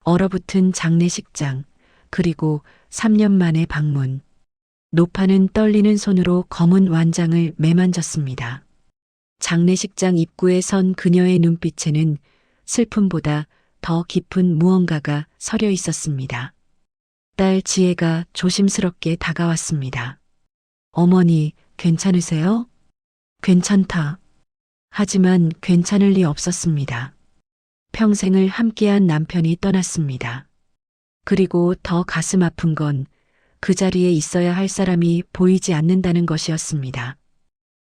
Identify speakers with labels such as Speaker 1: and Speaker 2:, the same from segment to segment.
Speaker 1: 얼어붙은 장례식장, 그리고 3년 만의 방문. 노파는 떨리는 손으로 검은 완장을 매만졌습니다. 장례식장 입구에 선 그녀의 눈빛에는 슬픔보다 더 깊은 무언가가 서려 있었습니다. 딸 지혜가 조심스럽게 다가왔습니다. 어머니, 괜찮으세요? 괜찮다. 하지만 괜찮을 리 없었습니다. 평생을 함께한 남편이 떠났습니다. 그리고 더 가슴 아픈 건 그 자리에 있어야 할 사람이 보이지 않는다는 것이었습니다.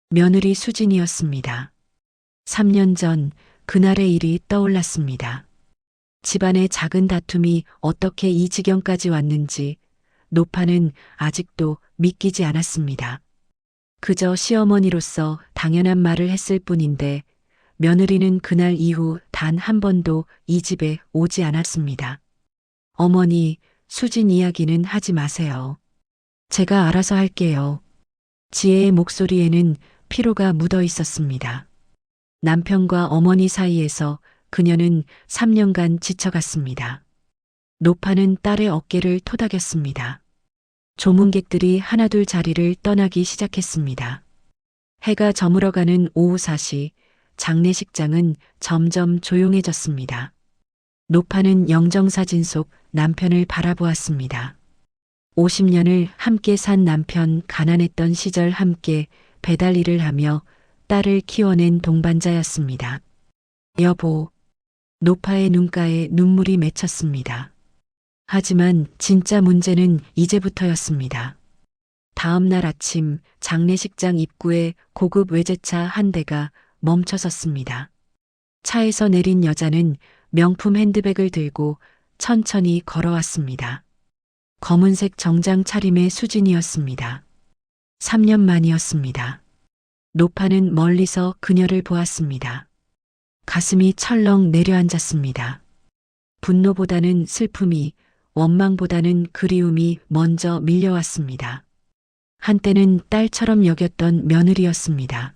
Speaker 1: 며느리 수진이었습니다. 3년 전 그날의 일이 떠올랐습니다. 집안의 작은 다툼이 어떻게 이 지경까지 왔는지 노파는 아직도 믿기지 않았습니다. 그저 시어머니로서 당연한 말을 했을 뿐인데 며느리는 그날 이후 단 한 번도 이 집에 오지 않았습니다. 어머니, 수진 이야기는 하지 마세요. 제가 알아서 할게요. 지혜의 목소리에는 피로가 묻어 있었습니다. 남편과 어머니 사이에서 그녀는 3년간 지쳐갔습니다. 노파는 딸의 어깨를 토닥였습니다. 조문객들이 하나둘 자리를 떠나기 시작했습니다. 해가 저물어가는 오후 4시, 장례식장은 점점 조용해졌습니다. 노파는 영정사진 속 남편을 바라보았습니다. 50년을 함께 산 남편, 가난했던 시절 함께 배달 일을 하며 딸을 키워낸 동반자였습니다. 여보, 노파의 눈가에 눈물이 맺혔습니다. 하지만 진짜 문제는 이제부터였습니다. 다음 날 아침 장례식장 입구에 고급 외제차 한 대가 멈춰섰습니다. 차에서 내린 여자는 명품 핸드백을 들고 천천히 걸어왔습니다. 검은색 정장 차림의 수진이었습니다. 3년 만이었습니다. 노파는 멀리서 그녀를 보았습니다. 가슴이 철렁 내려앉았습니다. 분노보다는 슬픔이, 원망보다는 그리움이 먼저 밀려왔습니다. 한때는 딸처럼 여겼던 며느리였습니다.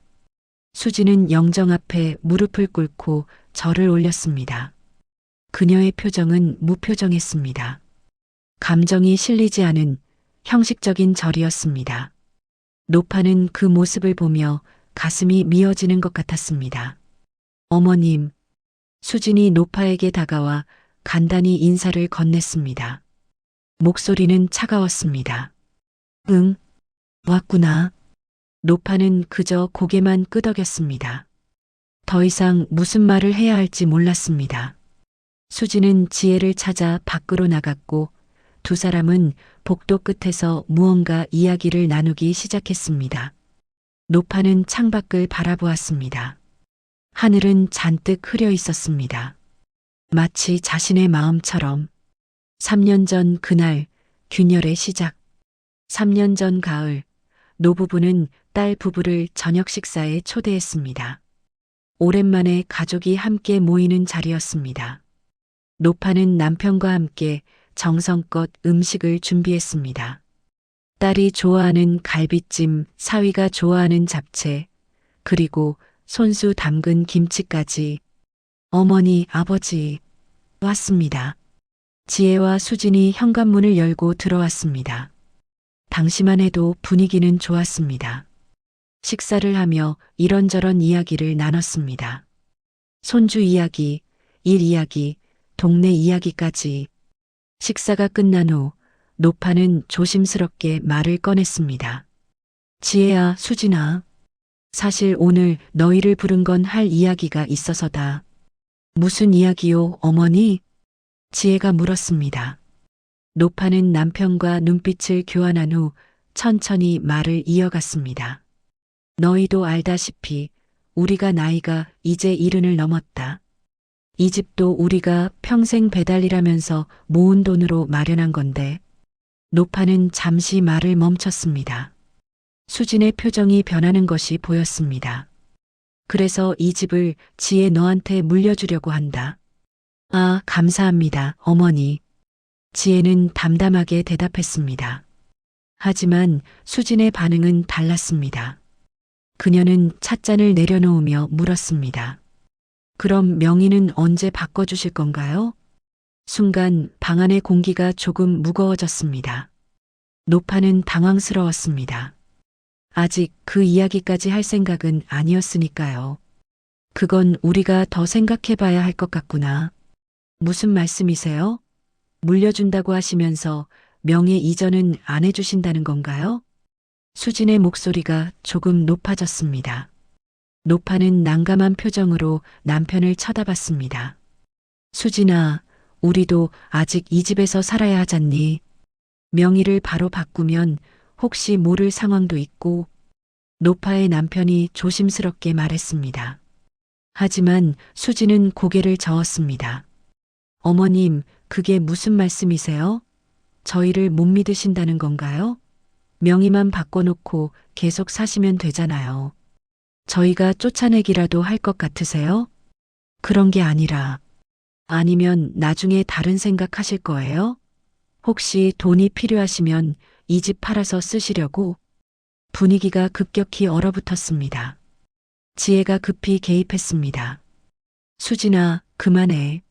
Speaker 1: 수진은 영정 앞에 무릎을 꿇고 절을 올렸습니다. 그녀의 표정은 무표정했습니다. 감정이 실리지 않은 형식적인 절이었습니다. 노파는 그 모습을 보며 가슴이 미어지는 것 같았습니다. 어머님, 수진이 노파에게 다가와 간단히 인사를 건넸습니다. 목소리는 차가웠습니다. 응, 왔구나. 노파는 그저 고개만 끄덕였습니다. 더 이상 무슨 말을 해야 할지 몰랐습니다. 수진은 지혜를 찾아 밖으로 나갔고 두 사람은 복도 끝에서 무언가 이야기를 나누기 시작했습니다. 노파는 창밖을 바라보았습니다. 하늘은 잔뜩 흐려 있었습니다. 마치 자신의 마음처럼. 3년 전 그날, 균열의 시작. 3년 전 가을, 노부부는 딸 부부를 저녁 식사에 초대했습니다. 오랜만에 가족이 함께 모이는 자리였습니다. 노파는 남편과 함께 정성껏 음식을 준비했습니다. 딸이 좋아하는 갈비찜, 사위가 좋아하는 잡채, 그리고 손수 담근 김치까지. 어머니, 아버지 왔습니다. 지혜와 수진이 현관문을 열고 들어왔습니다. 당시만 해도 분위기는 좋았습니다. 식사를 하며 이런저런 이야기를 나눴습니다. 손주 이야기, 일 이야기, 동네 이야기까지. 식사가 끝난 후 노파는 조심스럽게 말을 꺼냈습니다. 지혜야, 수진아. 사실 오늘 너희를 부른 건 할 이야기가 있어서다. 무슨 이야기요, 어머니? 지혜가 물었습니다. 노파는 남편과 눈빛을 교환한 후 천천히 말을 이어갔습니다. 너희도 알다시피 우리가 나이가 이제 70을 넘었다. 이 집도 우리가 평생 배달일하면서 모은 돈으로 마련한 건데. 노파는 잠시 말을 멈췄습니다. 수진의 표정이 변하는 것이 보였습니다. 그래서 이 집을 지혜 너한테 물려주려고 한다. 아, 감사합니다, 어머니. 지혜는 담담하게 대답했습니다. 하지만 수진의 반응은 달랐습니다. 그녀는 찻잔을 내려놓으며 물었습니다. 그럼 명의는 언제 바꿔주실 건가요? 순간 방 안의 공기가 조금 무거워졌습니다. 노파는 당황스러웠습니다. 아직 그 이야기까지 할 생각은 아니었으니까요. 그건 우리가 더 생각해 봐야 할 것 같구나. 무슨 말씀이세요? 물려준다고 하시면서 명예 이전은 안 해주신다는 건가요? 수진의 목소리가 조금 높아졌습니다. 노파는 난감한 표정으로 남편을 쳐다봤습니다. 수진아, 우리도 아직 이 집에서 살아야 하잖니. 명의를 바로 바꾸면 혹시 모를 상황도 있고, 노파의 남편이 조심스럽게 말했습니다. 하지만 수진은 고개를 저었습니다. 어머님, 그게 무슨 말씀이세요? 저희를 못 믿으신다는 건가요? 명의만 바꿔놓고 계속 사시면 되잖아요. 저희가 쫓아내기라도 할 것 같으세요? 그런 게 아니라, 아니면 나중에 다른 생각 하실 거예요? 혹시 돈이 필요하시면 이 집 팔아서 쓰시려고? 분위기가 급격히 얼어붙었습니다. 지혜가 급히 개입했습니다. 수진아, 그만해.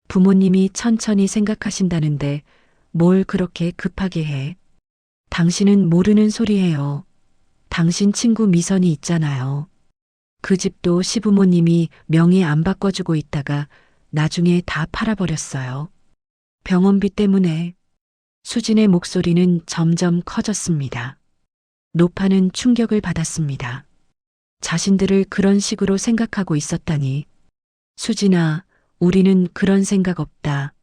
Speaker 1: 부모님이 천천히 생각하신다는데 뭘 그렇게 급하게 해. 당신은 모르는 소리 해요. 당신 친구 미선이 있잖아요. 그 집도 시부모님이 명의 안 바꿔주고 있다가 나중에 다 팔아버렸어요. 병원비 때문에. 수진의 목소리는 점점 커졌습니다. 노파는 충격을 받았습니다. 자신들을 그런 식으로 생각하고 있었다니. 수진아, 우리는 그런 생각 없다.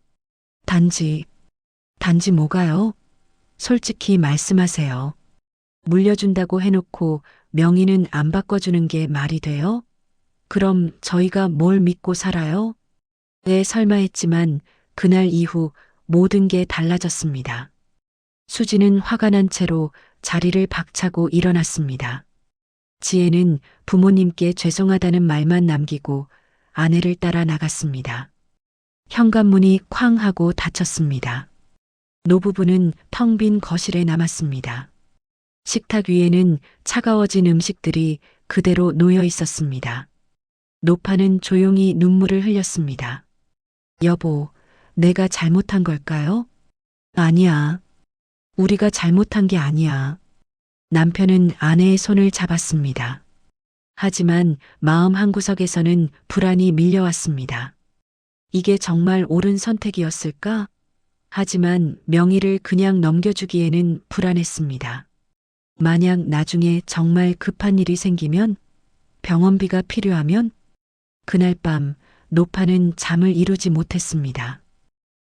Speaker 1: 단지 뭐가요? 솔직히 말씀하세요. 물려준다고 해놓고 명의는 안 바꿔주는 게 말이 돼요? 그럼 저희가 뭘 믿고 살아요? 네, 설마 했지만 그날 이후 모든 게 달라졌습니다. 수지는 화가 난 채로 자리를 박차고 일어났습니다. 지혜는 부모님께 죄송하다는 말만 남기고 아내를 따라 나갔습니다. 현관문이 쾅 하고 닫혔습니다. 노부부는 텅 빈 거실에 남았습니다. 식탁 위에는 차가워진 음식들이 그대로 놓여 있었습니다. 노파는 조용히 눈물을 흘렸습니다. 여보, 내가 잘못한 걸까요? 아니야. 우리가 잘못한 게 아니야. 남편은 아내의 손을 잡았습니다. 하지만 마음 한구석에서는 불안이 밀려왔습니다. 이게 정말 옳은 선택이었을까? 하지만 명의를 그냥 넘겨주기에는 불안했습니다. 만약 나중에 정말 급한 일이 생기면, 병원비가 필요하면, 그날 밤 노파는 잠을 이루지 못했습니다.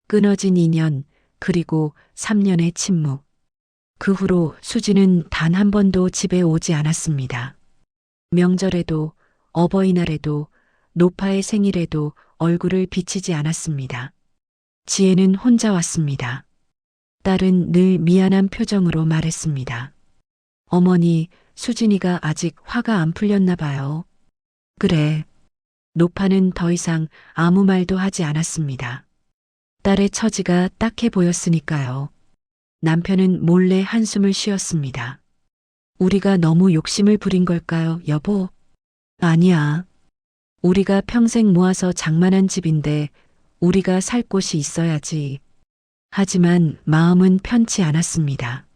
Speaker 1: 끊어진 인연, 그리고 3년의 침묵. 그 후로 수지는 단 한 번도 집에 오지 않았습니다. 명절에도, 어버이날에도, 노파의 생일에도 얼굴을 비치지 않았습니다. 지혜는 혼자 왔습니다. 딸은 늘 미안한 표정으로 말했습니다. 어머니, 수진이가 아직 화가 안 풀렸나 봐요. 그래. 노파는 더 이상 아무 말도 하지 않았습니다. 딸의 처지가 딱해 보였으니까요. 남편은 몰래 한숨을 쉬었습니다. 우리가 너무 욕심을 부린 걸까요, 여보? 아니야. 우리가 평생 모아서 장만한 집인데 우리가 살 곳이 있어야지. 하지만 마음은 편치 않았습니다.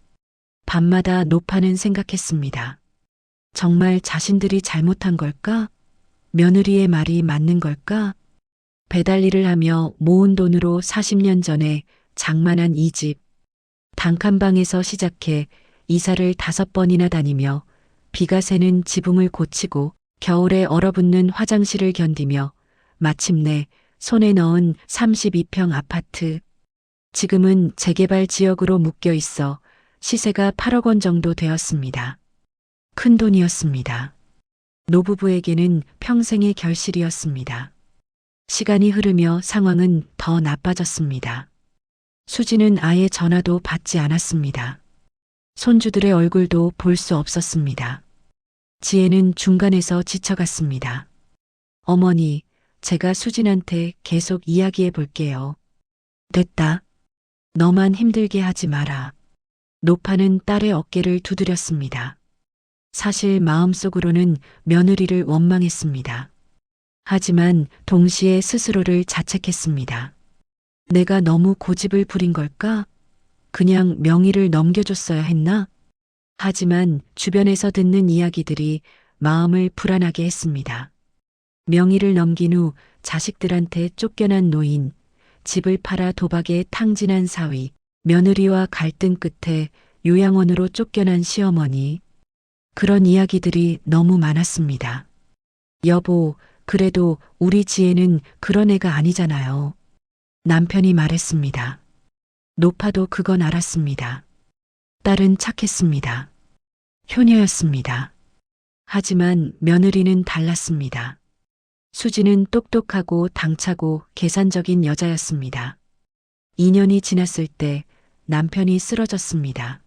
Speaker 1: 밤마다 노파는 생각했습니다. 정말 자신들이 잘못한 걸까? 며느리의 말이 맞는 걸까? 배달 일을 하며 모은 돈으로 40년 전에 장만한 이 집. 단칸방에서 시작해 이사를 5번이나 다니며 비가 새는 지붕을 고치고 겨울에 얼어붙는 화장실을 견디며 마침내 손에 넣은 32평 아파트. 지금은 재개발 지역으로 묶여 있어 시세가 8억 원 정도 되었습니다. 큰 돈이었습니다. 노부부에게는 평생의 결실이었습니다. 시간이 흐르며 상황은 더 나빠졌습니다. 수지는 아예 전화도 받지 않았습니다. 손주들의 얼굴도 볼 수 없었습니다. 지혜는 중간에서 지쳐갔습니다. 어머니, 제가 수진한테 계속 이야기해 볼게요. 됐다. 너만 힘들게 하지 마라. 노파는 딸의 어깨를 두드렸습니다. 사실 마음속으로는 며느리를 원망했습니다. 하지만 동시에 스스로를 자책했습니다. 내가 너무 고집을 부린 걸까? 그냥 명의를 넘겨줬어야 했나? 하지만 주변에서 듣는 이야기들이 마음을 불안하게 했습니다. 명의를 넘긴 후 자식들한테 쫓겨난 노인, 집을 팔아 도박에 탕진한 사위, 며느리와 갈등 끝에 요양원으로 쫓겨난 시어머니. 그런 이야기들이 너무 많았습니다. 여보, 그래도 우리 지혜는 그런 애가 아니잖아요. 남편이 말했습니다. 노파도 그건 알았습니다. 딸은 착했습니다. 효녀였습니다. 하지만 며느리는 달랐습니다. 수지는 똑똑하고 당차고 계산적인 여자였습니다. 2년이 지났을 때 남편이 쓰러졌습니다.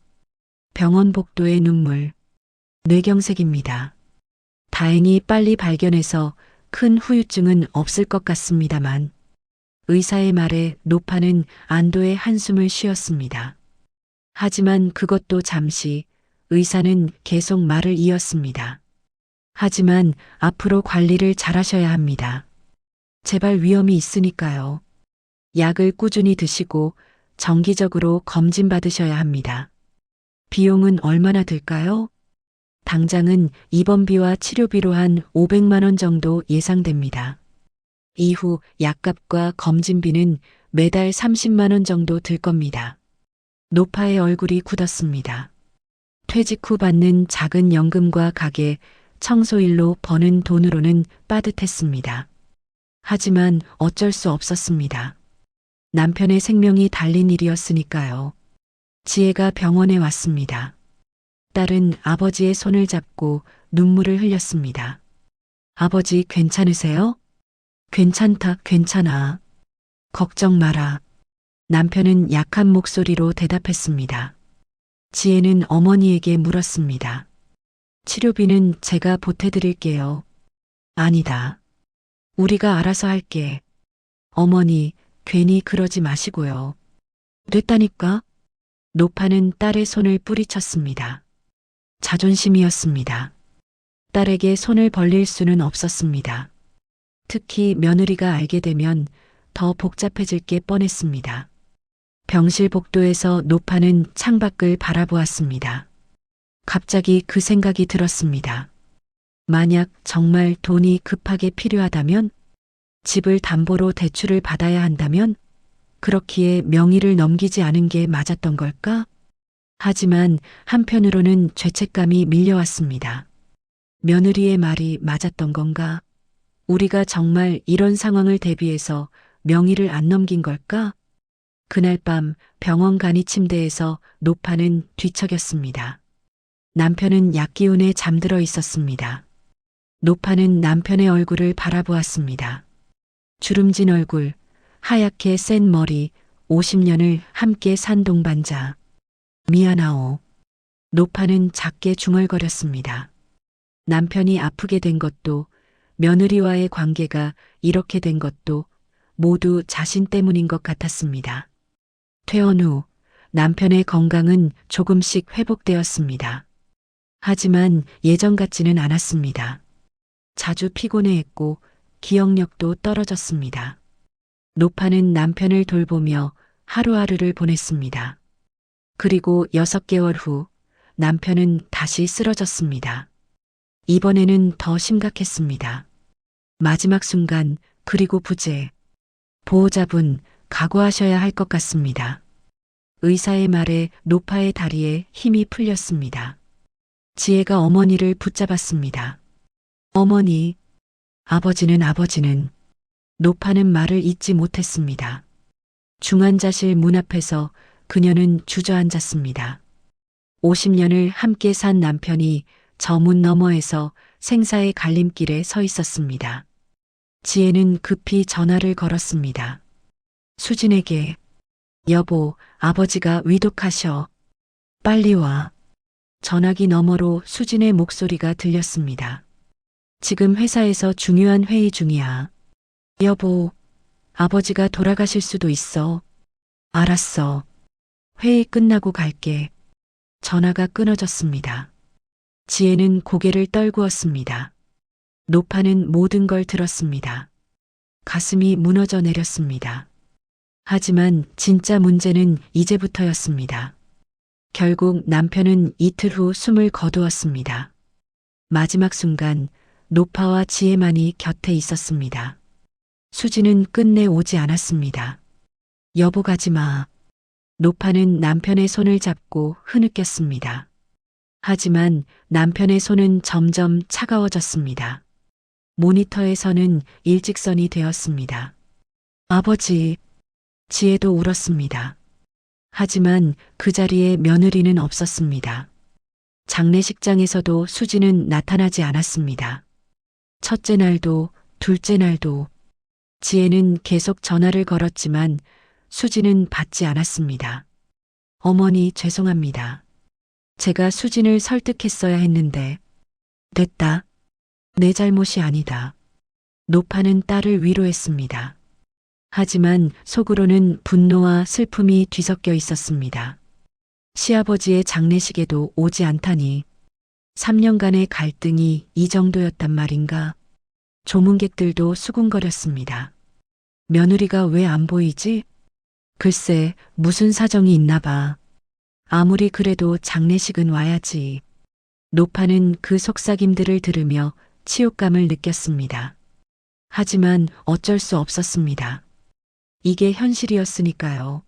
Speaker 1: 병원 복도의 눈물, 뇌경색입니다. 다행히 빨리 발견해서 큰 후유증은 없을 것 같습니다만 의사의 말에 노파는 안도의 한숨을 쉬었습니다. 하지만 그것도 잠시, 의사는 계속 말을 이었습니다. 하지만 앞으로 관리를 잘하셔야 합니다. 재발 위험이 있으니까요. 약을 꾸준히 드시고 정기적으로 검진 받으셔야 합니다. 비용은 얼마나 들까요? 당장은 입원비와 치료비로 한 500만 원 정도 예상됩니다. 이후 약값과 검진비는 매달 30만 원 정도 들 겁니다. 노파의 얼굴이 굳었습니다. 퇴직 후 받는 작은 연금과 가게, 청소일로 버는 돈으로는 빠듯했습니다. 하지만 어쩔 수 없었습니다. 남편의 생명이 달린 일이었으니까요. 지혜가 병원에 왔습니다. 딸은 아버지의 손을 잡고 눈물을 흘렸습니다. 아버지 괜찮으세요? 괜찮다, 괜찮아. 걱정 마라. 남편은 약한 목소리로 대답했습니다. 지혜는 어머니에게 물었습니다. 치료비는 제가 보태드릴게요. 아니다. 우리가 알아서 할게. 어머니, 괜히 그러지 마시고요. 됐다니까? 노파는 딸의 손을 뿌리쳤습니다. 자존심이었습니다. 딸에게 손을 벌릴 수는 없었습니다. 특히 며느리가 알게 되면 더 복잡해질 게 뻔했습니다. 병실 복도에서 노파는 창밖을 바라보았습니다. 갑자기 그 생각이 들었습니다. 만약 정말 돈이 급하게 필요하다면, 집을 담보로 대출을 받아야 한다면, 그렇기에 명의를 넘기지 않은 게 맞았던 걸까? 하지만 한편으로는 죄책감이 밀려왔습니다. 며느리의 말이 맞았던 건가? 우리가 정말 이런 상황을 대비해서 명의를 안 넘긴 걸까? 그날 밤 병원 간이 침대에서 노파는 뒤척였습니다. 남편은 약기운에 잠들어 있었습니다. 노파는 남편의 얼굴을 바라보았습니다. 주름진 얼굴, 하얗게 센 머리, 50년을 함께 산 동반자. 미안하오. 노파는 작게 중얼거렸습니다. 남편이 아프게 된 것도, 며느리와의 관계가 이렇게 된 것도 모두 자신 때문인 것 같았습니다. 퇴원 후 남편의 건강은 조금씩 회복되었습니다. 하지만 예전 같지는 않았습니다. 자주 피곤해했고 기억력도 떨어졌습니다. 노파는 남편을 돌보며 하루하루를 보냈습니다. 그리고 6개월 후 남편은 다시 쓰러졌습니다. 이번에는 더 심각했습니다. 마지막 순간, 그리고 부재. 보호자분, 각오하셔야 할 것 같습니다. 의사의 말에 노파의 다리에 힘이 풀렸습니다. 지혜가 어머니를 붙잡았습니다. 어머니, 아버지는 노파는 말을 잇지 못했습니다. 중환자실 문 앞에서 그녀는 주저앉았습니다. 50년을 함께 산 남편이 저 문 너머에서 생사의 갈림길에 서 있었습니다. 지혜는 급히 전화를 걸었습니다. 수진에게, 여보, 아버지가 위독하셔. 빨리 와. 전화기 너머로 수진의 목소리가 들렸습니다. 지금 회사에서 중요한 회의 중이야. 여보, 아버지가 돌아가실 수도 있어. 알았어. 회의 끝나고 갈게. 전화가 끊어졌습니다. 지혜는 고개를 떨구었습니다. 노파는 모든 걸 들었습니다. 가슴이 무너져 내렸습니다. 하지만 진짜 문제는 이제부터였습니다. 결국 남편은 이틀 후 숨을 거두었습니다. 마지막 순간 노파와 지혜만이 곁에 있었습니다. 수지는 끝내 오지 않았습니다. 여보 가지 마. 노파는 남편의 손을 잡고 흐느꼈습니다. 하지만 남편의 손은 점점 차가워졌습니다. 모니터에서는 일직선이 되었습니다. 아버지, 지혜도 울었습니다. 하지만 그 자리에 며느리는 없었습니다. 장례식장에서도 수지는 나타나지 않았습니다. 첫째 날도 둘째 날도 지혜는 계속 전화를 걸었지만 수지는 받지 않았습니다. 어머니 죄송합니다. 제가 수진을 설득했어야 했는데. 됐다. 내 잘못이 아니다. 노파는 딸을 위로했습니다. 하지만 속으로는 분노와 슬픔이 뒤섞여 있었습니다. 시아버지의 장례식에도 오지 않다니 3년간의 갈등이 이 정도였단 말인가? 조문객들도 수군거렸습니다. 며느리가 왜 안 보이지? 글쎄 무슨 사정이 있나 봐. 아무리 그래도 장례식은 와야지. 노파는 그 속삭임들을 들으며 치욕감을 느꼈습니다. 하지만 어쩔 수 없었습니다. 이게 현실이었으니까요.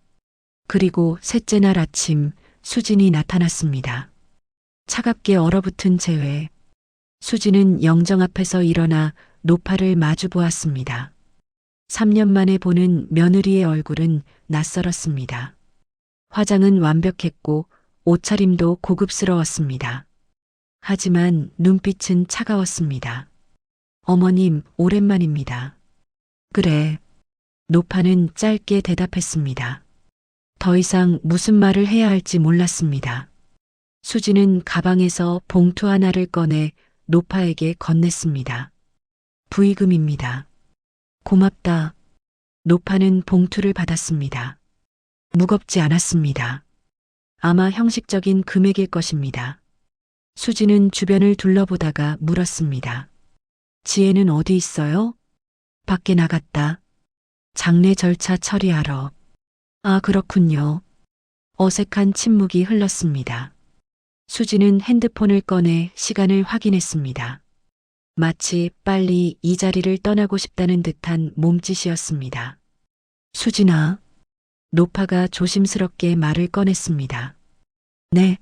Speaker 1: 그리고 셋째 날 아침 수진이 나타났습니다. 차갑게 얼어붙은 재회. 수진은 영정 앞에서 일어나 노파를 마주 보았습니다. 3년 만에 보는 며느리의 얼굴은 낯설었습니다. 화장은 완벽했고 옷차림도 고급스러웠습니다. 하지만 눈빛은 차가웠습니다. 어머님, 오랜만입니다. 그래. 노파는 짧게 대답했습니다. 더 이상 무슨 말을 해야 할지 몰랐습니다. 수지는 가방에서 봉투 하나를 꺼내 노파에게 건넸습니다. 부의금입니다. 고맙다. 노파는 봉투를 받았습니다. 무겁지 않았습니다. 아마 형식적인 금액일 것입니다. 수지는 주변을 둘러보다가 물었습니다. 지혜는 어디 있어요? 밖에 나갔다. 장례 절차 처리하러. 아, 그렇군요. 어색한 침묵이 흘렀습니다. 수지는 핸드폰을 꺼내 시간을 확인했습니다. 마치 빨리 이 자리를 떠나고 싶다는 듯한 몸짓이었습니다. 수진아. 노파가 조심스럽게 말을 꺼냈습니다. 네.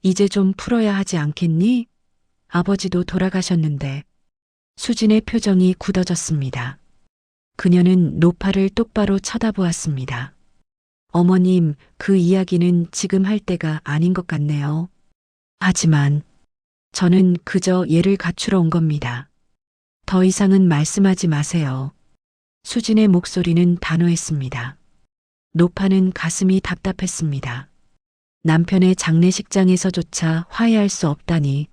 Speaker 1: 이제 좀 풀어야 하지 않겠니? 아버지도 돌아가셨는데. 수진의 표정이 굳어졌습니다. 그녀는 노파를 똑바로 쳐다보았습니다. 어머님, 그 이야기는 지금 할 때가 아닌 것 같네요. 하지만 저는 그저 예를 갖추러 온 겁니다. 더 이상은 말씀하지 마세요. 수진의 목소리는 단호했습니다. 노파는 가슴이 답답했습니다. 남편의 장례식장에서조차 화해할 수 없다니.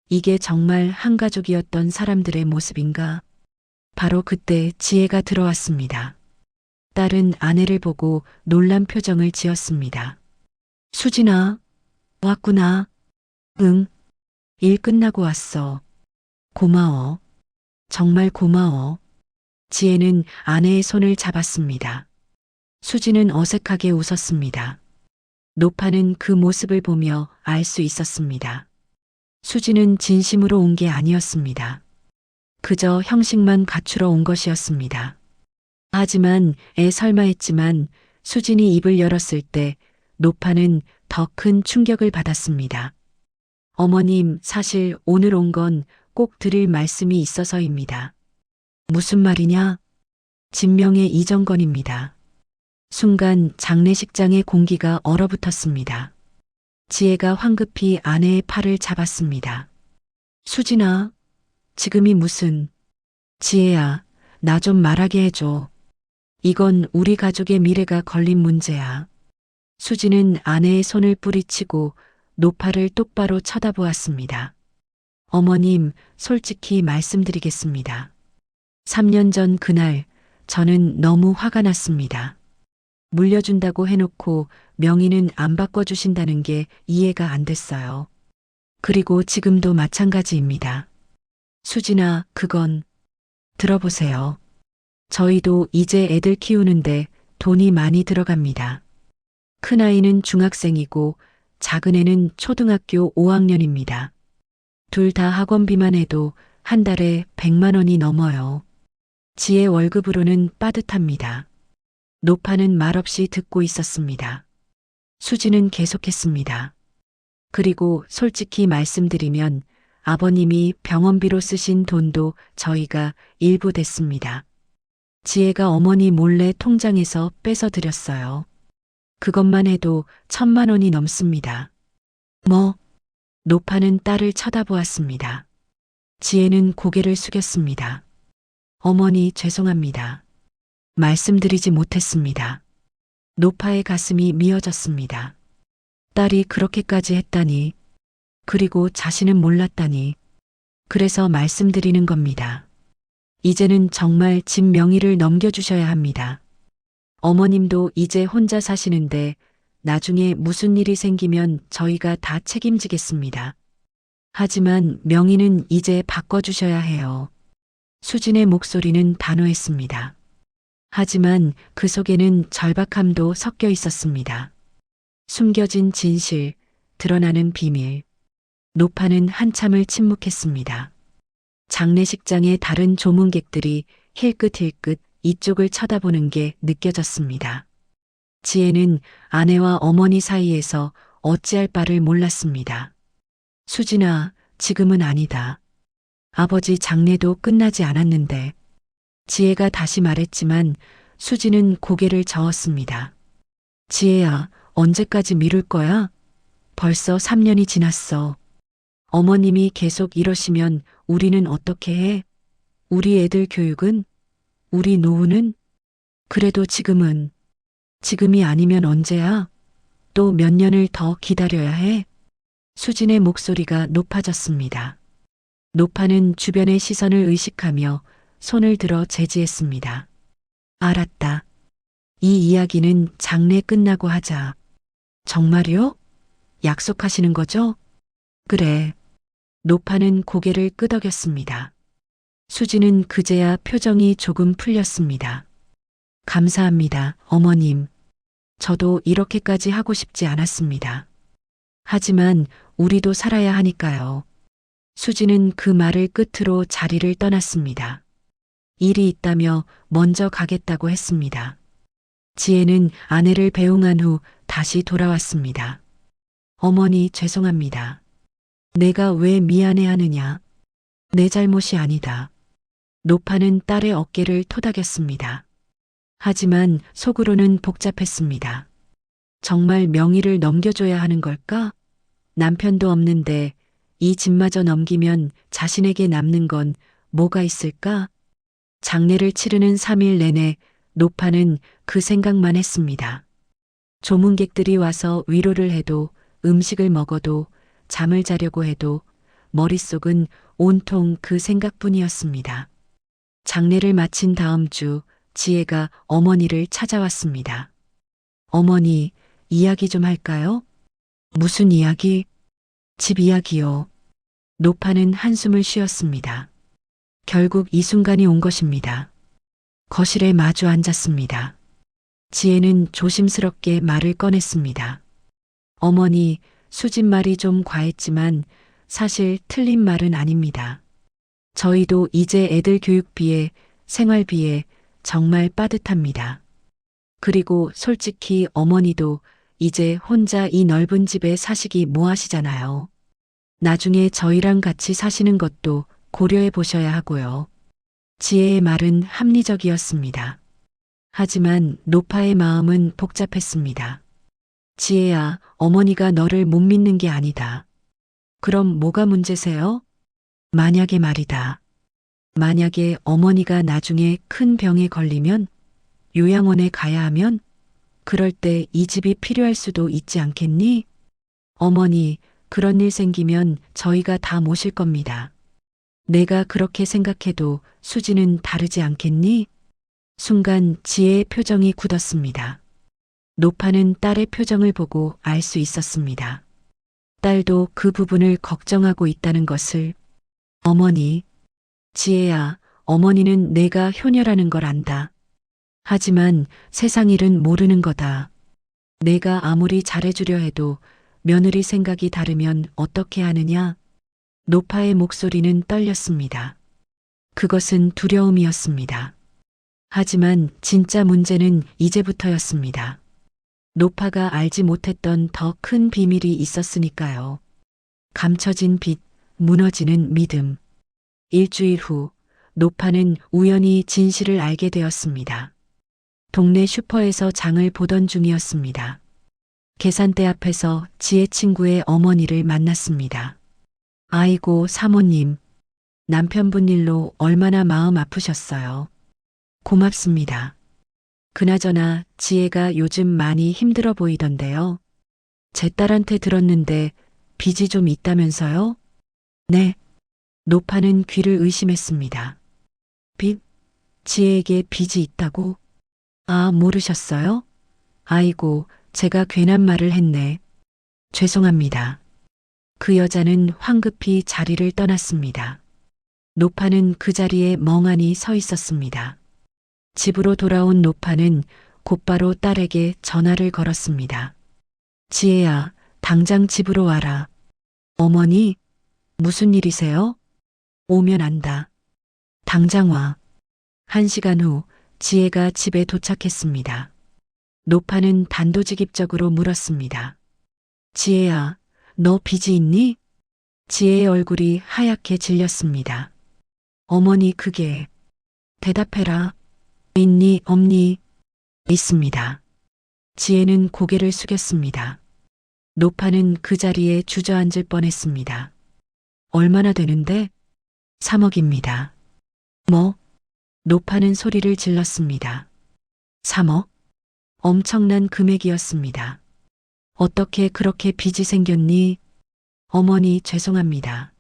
Speaker 1: 이게 정말 한 가족이었던 사람들의 모습인가? 바로 그때 지혜가 들어왔습니다. 딸은 아내를 보고 놀란 표정을 지었습니다. 수진아, 왔구나. 응, 일 끝나고 왔어. 고마워. 정말 고마워. 지혜는 아내의 손을 잡았습니다. 수진은 어색하게 웃었습니다. 노파는 그 모습을 보며 알 수 있었습니다. 수진은 진심으로 온 게 아니었습니다. 그저 형식만 갖추러 온 것이었습니다. 하지만 설마 했지만 수진이 입을 열었을 때 노파는 더 큰 충격을 받았습니다. 어머님, 사실 오늘 온 건 꼭 드릴 말씀이 있어서입니다. 무슨 말이냐? 진명의 이정건입니다. 순간 장례식장의 공기가 얼어붙었습니다. 지혜가 황급히 아내의 팔을 잡았습니다. 수진아, 지금이 무슨... 지혜야, 나 좀 말하게 해줘. 이건 우리 가족의 미래가 걸린 문제야. 수진은 아내의 손을 뿌리치고 노파를 똑바로 쳐다보았습니다. 어머님, 솔직히 말씀드리겠습니다. 3년 전 그날 저는 너무 화가 났습니다. 물려준다고 해놓고 명의는 안 바꿔주신다는 게 이해가 안 됐어요. 그리고 지금도 마찬가지입니다. 수진아, 그건... 들어보세요. 저희도 이제 애들 키우는데 돈이 많이 들어갑니다. 큰아이는 중학생이고 작은애는 초등학교 5학년입니다. 둘 다 학원비만 해도 한 달에 100만 원이 넘어요. 지혜 월급으로는 빠듯합니다. 노파는 말없이 듣고 있었습니다. 수지는 계속했습니다. 그리고 솔직히 말씀드리면 아버님이 병원비로 쓰신 돈도 저희가 일부 댔습니다. 지혜가 어머니 몰래 통장에서 뺏어 드렸어요. 그것만 해도 1,000만 원이 넘습니다. 뭐? 노파는 딸을 쳐다보았습니다. 지혜는 고개를 숙였습니다. 어머니 죄송합니다. 말씀드리지 못했습니다. 노파의 가슴이 미어졌습니다. 딸이 그렇게까지 했다니. 그리고 자신은 몰랐다니. 그래서 말씀드리는 겁니다. 이제는 정말 집 명의를 넘겨주셔야 합니다. 어머님도 이제 혼자 사시는데 나중에 무슨 일이 생기면 저희가 다 책임지겠습니다. 하지만 명의는 이제 바꿔주셔야 해요. 수진의 목소리는 단호했습니다. 하지만 그 속에는 절박함도 섞여 있었습니다. 숨겨진 진실, 드러나는 비밀. 노파는 한참을 침묵했습니다. 장례식장의 다른 조문객들이 힐끗힐끗 이쪽을 쳐다보는 게 느껴졌습니다. 지혜는 아내와 어머니 사이에서 어찌할 바를 몰랐습니다. 수진아, 지금은 아니다. 아버지 장례도 끝나지 않았는데. 지혜가 다시 말했지만 수진은 고개를 저었습니다. 지혜야, 언제까지 미룰 거야? 벌써 3년이 지났어. 어머님이 계속 이러시면 우리는 어떻게 해? 우리 애들 교육은? 우리 노후는? 그래도 지금은. 지금이 아니면 언제야? 또 몇 년을 더 기다려야 해? 수진의 목소리가 높아졌습니다. 노파는 주변의 시선을 의식하며 손을 들어 제지했습니다. 알았다. 이 이야기는 장례 끝나고 하자. 정말요? 약속하시는 거죠? 그래. 노파는 고개를 끄덕였습니다. 수지는 그제야 표정이 조금 풀렸습니다. 감사합니다, 어머님. 저도 이렇게까지 하고 싶지 않았습니다. 하지만 우리도 살아야 하니까요. 수지는 그 말을 끝으로 자리를 떠났습니다. 일이 있다며 먼저 가겠다고 했습니다. 지혜는 아내를 배웅한 후 다시 돌아왔습니다. 어머니 죄송합니다. 내가 왜 미안해하느냐. 내 잘못이 아니다. 노파는 딸의 어깨를 토닥였습니다. 하지만 속으로는 복잡했습니다. 정말 명의를 넘겨줘야 하는 걸까? 남편도 없는데 이 집마저 넘기면 자신에게 남는 건 뭐가 있을까? 장례를 치르는 3일 내내 노파는 그 생각만 했습니다. 조문객들이 와서 위로를 해도 음식을 먹어도 잠을 자려고 해도 머릿속은 온통 그 생각뿐이었습니다. 장례를 마친 다음 주 지혜가 어머니를 찾아왔습니다. 어머니, 이야기 좀 할까요? 무슨 이야기? 집 이야기요. 노파는 한숨을 쉬었습니다. 결국 이 순간이 온 것입니다. 거실에 마주 앉았습니다. 지혜는 조심스럽게 말을 꺼냈습니다. 어머니, 수진 말이 좀 과했지만 사실 틀린 말은 아닙니다. 저희도 이제 애들 교육비에 생활비에 정말 빠듯합니다. 그리고 솔직히 어머니도 이제 혼자 이 넓은 집에 사시기 뭐하시잖아요. 나중에 저희랑 같이 사시는 것도 고려해 보셔야 하고요. 지혜의 말은 합리적이었습니다. 하지만 노파의 마음은 복잡했습니다. 지혜야, 어머니가 너를 못 믿는 게 아니다. 그럼 뭐가 문제세요? 만약에 말이다. 만약에 어머니가 나중에 큰 병에 걸리면, 요양원에 가야 하면, 그럴 때 이 집이 필요할 수도 있지 않겠니? 어머니, 그런 일 생기면 저희가 다 모실 겁니다. 내가 그렇게 생각해도 수지는 다르지 않겠니? 순간 지혜의 표정이 굳었습니다. 노파는 딸의 표정을 보고 알 수 있었습니다. 딸도 그 부분을 걱정하고 있다는 것을. 어머니, 지혜야, 어머니는 내가 효녀라는 걸 안다. 하지만 세상 일은 모르는 거다. 내가 아무리 잘해주려 해도 며느리 생각이 다르면 어떻게 하느냐? 노파의 목소리는 떨렸습니다. 그것은 두려움이었습니다. 하지만 진짜 문제는 이제부터였습니다. 노파가 알지 못했던 더 큰 비밀이 있었으니까요. 감춰진 빚, 무너지는 믿음. 일주일 후, 노파는 우연히 진실을 알게 되었습니다. 동네 슈퍼에서 장을 보던 중이었습니다. 계산대 앞에서 지혜 친구의 어머니를 만났습니다. 아이고, 사모님. 남편분 일로 얼마나 마음 아프셨어요. 고맙습니다. 그나저나 지혜가 요즘 많이 힘들어 보이던데요. 제 딸한테 들었는데 빚이 좀 있다면서요? 네. 노파는 귀를 의심했습니다. 빚? 지혜에게 빚이 있다고? 아, 모르셨어요? 아이고, 제가 괜한 말을 했네. 죄송합니다. 그 여자는 황급히 자리를 떠났습니다. 노파는 그 자리에 멍하니 서 있었습니다. 집으로 돌아온 노파는 곧바로 딸에게 전화를 걸었습니다. 지혜야, 당장 집으로 와라. 어머니, 무슨 일이세요? 오면 안다. 당장 와. 1시간 후 지혜가 집에 도착했습니다. 노파는 단도직입적으로 물었습니다. 지혜야, 너 빚이 있니? 지혜의 얼굴이 하얗게 질렸습니다. 어머니 그게. 대답해라. 있니 없니? 있습니다. 지혜는 고개를 숙였습니다. 노파는 그 자리에 주저앉을 뻔했습니다. 얼마나 되는데? 3억입니다. 뭐? 노파는 소리를 질렀습니다. 3억? 엄청난 금액이었습니다. 어떻게 그렇게 빚이 생겼니? 어머니 죄송합니다.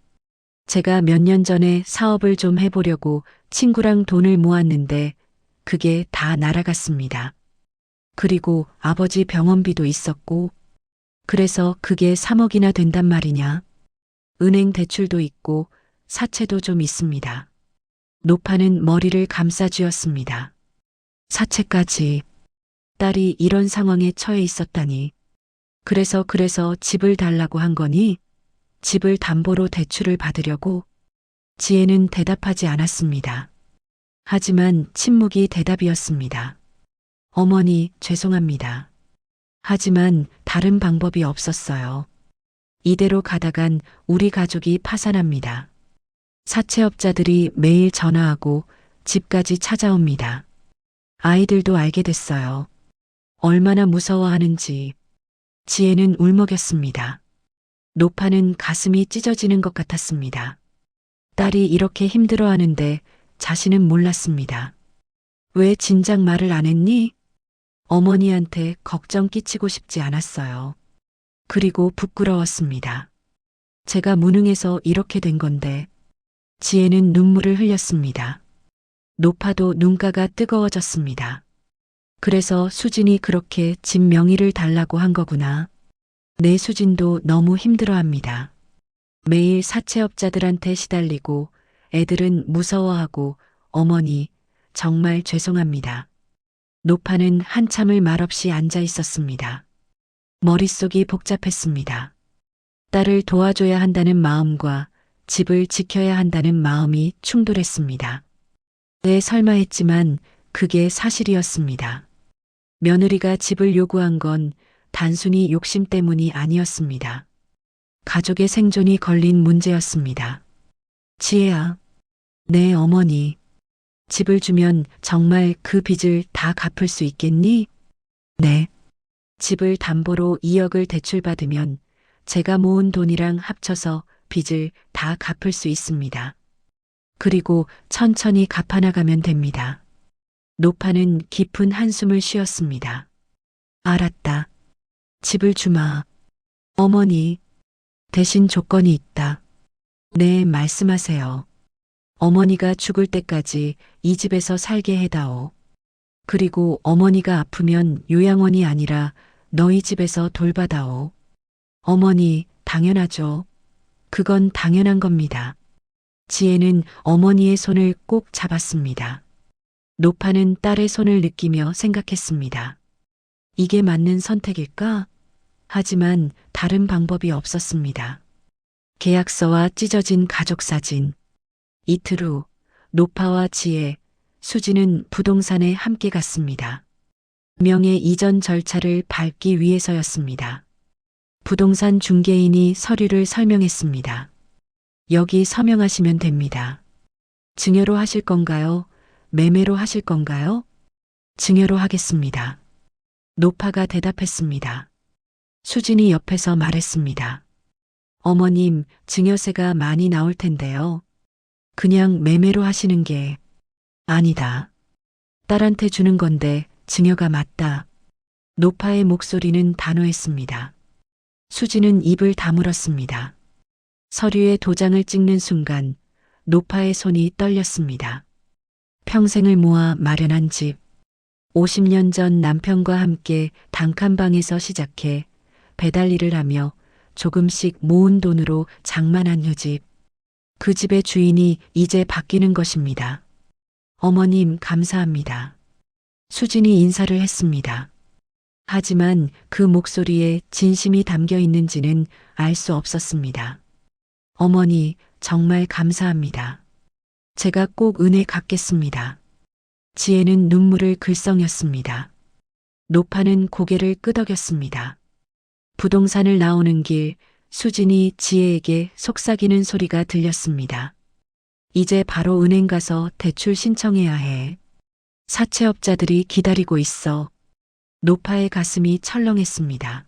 Speaker 1: 제가 몇 년 전에 사업을 좀 해보려고 친구랑 돈을 모았는데 그게 다 날아갔습니다. 그리고 아버지 병원비도 있었고 그래서 그게 3억이나 된단 말이냐. 은행 대출도 있고 사채도 좀 있습니다. 노파는 머리를 감싸쥐었습니다. 사채까지. 딸이 이런 상황에 처해 있었다니. 그래서 집을 달라고 한 거니? 집을 담보로 대출을 받으려고? 지혜는 대답하지 않았습니다. 하지만 침묵이 대답이었습니다. 어머니, 죄송합니다. 하지만 다른 방법이 없었어요. 이대로 가다간 우리 가족이 파산합니다. 사채업자들이 매일 전화하고 집까지 찾아옵니다. 아이들도 알게 됐어요. 얼마나 무서워하는지. 지혜는 울먹였습니다. 노파는 가슴이 찢어지는 것 같았습니다. 딸이 이렇게 힘들어하는데 자신은 몰랐습니다. 왜 진작 말을 안 했니? 어머니한테 걱정 끼치고 싶지 않았어요. 그리고 부끄러웠습니다. 제가 무능해서 이렇게 된 건데. 지혜는 눈물을 흘렸습니다. 노파도 눈가가 뜨거워졌습니다. 그래서 수진이 그렇게 집 명의를 달라고 한 거구나. 내 수진도 너무 힘들어합니다. 매일 사채업자들한테 시달리고 애들은 무서워하고 어머니 정말 죄송합니다. 노파는 한참을 말없이 앉아 있었습니다. 머릿속이 복잡했습니다. 딸을 도와줘야 한다는 마음과 집을 지켜야 한다는 마음이 충돌했습니다. 네, 설마 했지만 그게 사실이었습니다. 며느리가 집을 요구한 건 단순히 욕심 때문이 아니었습니다. 가족의 생존이 걸린 문제였습니다. 지혜야, 네 어머니. 집을 주면 정말 그 빚을 다 갚을 수 있겠니? 네. 집을 담보로 2억을 대출받으면 제가 모은 돈이랑 합쳐서 빚을 다 갚을 수 있습니다. 그리고 천천히 갚아나가면 됩니다. 노파는 깊은 한숨을 쉬었습니다. 알았다. 집을 주마. 어머니, 대신 조건이 있다. 네, 말씀하세요. 어머니가 죽을 때까지 이 집에서 살게 해다오. 그리고 어머니가 아프면 요양원이 아니라 너희 집에서 돌봐다오. 어머니, 당연하죠. 그건 당연한 겁니다. 지혜는 어머니의 손을 꼭 잡았습니다. 노파는 딸의 손을 느끼며 생각했습니다. 이게 맞는 선택일까? 하지만 다른 방법이 없었습니다. 계약서와 찢어진 가족 사진. 이틀 후 노파와 지혜, 수지는 부동산에 함께 갔습니다. 명예 이전 절차를 밟기 위해서였습니다. 부동산 중개인이 서류를 설명했습니다. 여기 서명하시면 됩니다. 증여로 하실 건가요? 매매로 하실 건가요? 증여로 하겠습니다. 노파가 대답했습니다. 수진이 옆에서 말했습니다. 어머님, 증여세가 많이 나올 텐데요. 그냥 매매로 하시는 게 아니다. 딸한테 주는 건데 증여가 맞다. 노파의 목소리는 단호했습니다. 수지는 입을 다물었습니다. 서류에 도장을 찍는 순간 노파의 손이 떨렸습니다. 평생을 모아 마련한 집. 50년 전 남편과 함께 단칸방에서 시작해 배달 일을 하며 조금씩 모은 돈으로 장만한 휴집. 그 집의 주인이 이제 바뀌는 것입니다. 어머님, 감사합니다. 수진이 인사를 했습니다. 하지만 그 목소리에 진심이 담겨 있는지는 알 수 없었습니다. 어머니, 정말 감사합니다. 제가 꼭 은혜 갚겠습니다. 지혜는 눈물을 글썽였습니다. 노파는 고개를 끄덕였습니다. 부동산을 나오는 길, 수진이 지혜에게 속삭이는 소리가 들렸습니다. 이제 바로 은행 가서 대출 신청해야 해. 사채업자들이 기다리고 있어. 노파의 가슴이 철렁했습니다.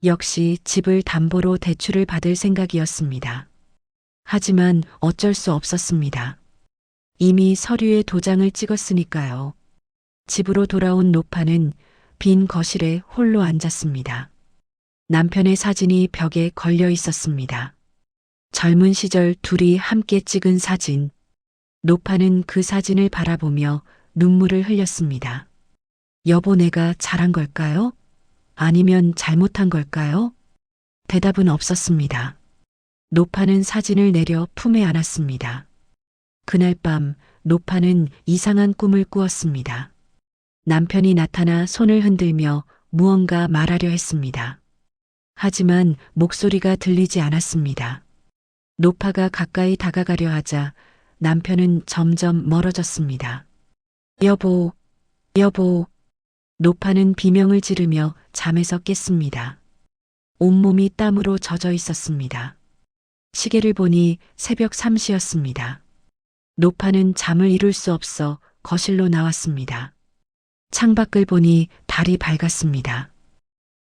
Speaker 1: 역시 집을 담보로 대출을 받을 생각이었습니다. 하지만 어쩔 수 없었습니다. 이미 서류에 도장을 찍었으니까요. 집으로 돌아온 노파는 빈 거실에 홀로 앉았습니다. 남편의 사진이 벽에 걸려 있었습니다. 젊은 시절 둘이 함께 찍은 사진. 노파는 그 사진을 바라보며 눈물을 흘렸습니다. 여보, 내가 잘한 걸까요? 아니면 잘못한 걸까요? 대답은 없었습니다. 노파는 사진을 내려 품에 안았습니다. 그날 밤 노파는 이상한 꿈을 꾸었습니다. 남편이 나타나 손을 흔들며 무언가 말하려 했습니다. 하지만 목소리가 들리지 않았습니다. 노파가 가까이 다가가려 하자 남편은 점점 멀어졌습니다. 여보, 여보. 노파는 비명을 지르며 잠에서 깼습니다. 온몸이 땀으로 젖어 있었습니다. 시계를 보니 새벽 3시였습니다. 노파는 잠을 이룰 수 없어 거실로 나왔습니다. 창밖을 보니 달이 밝았습니다.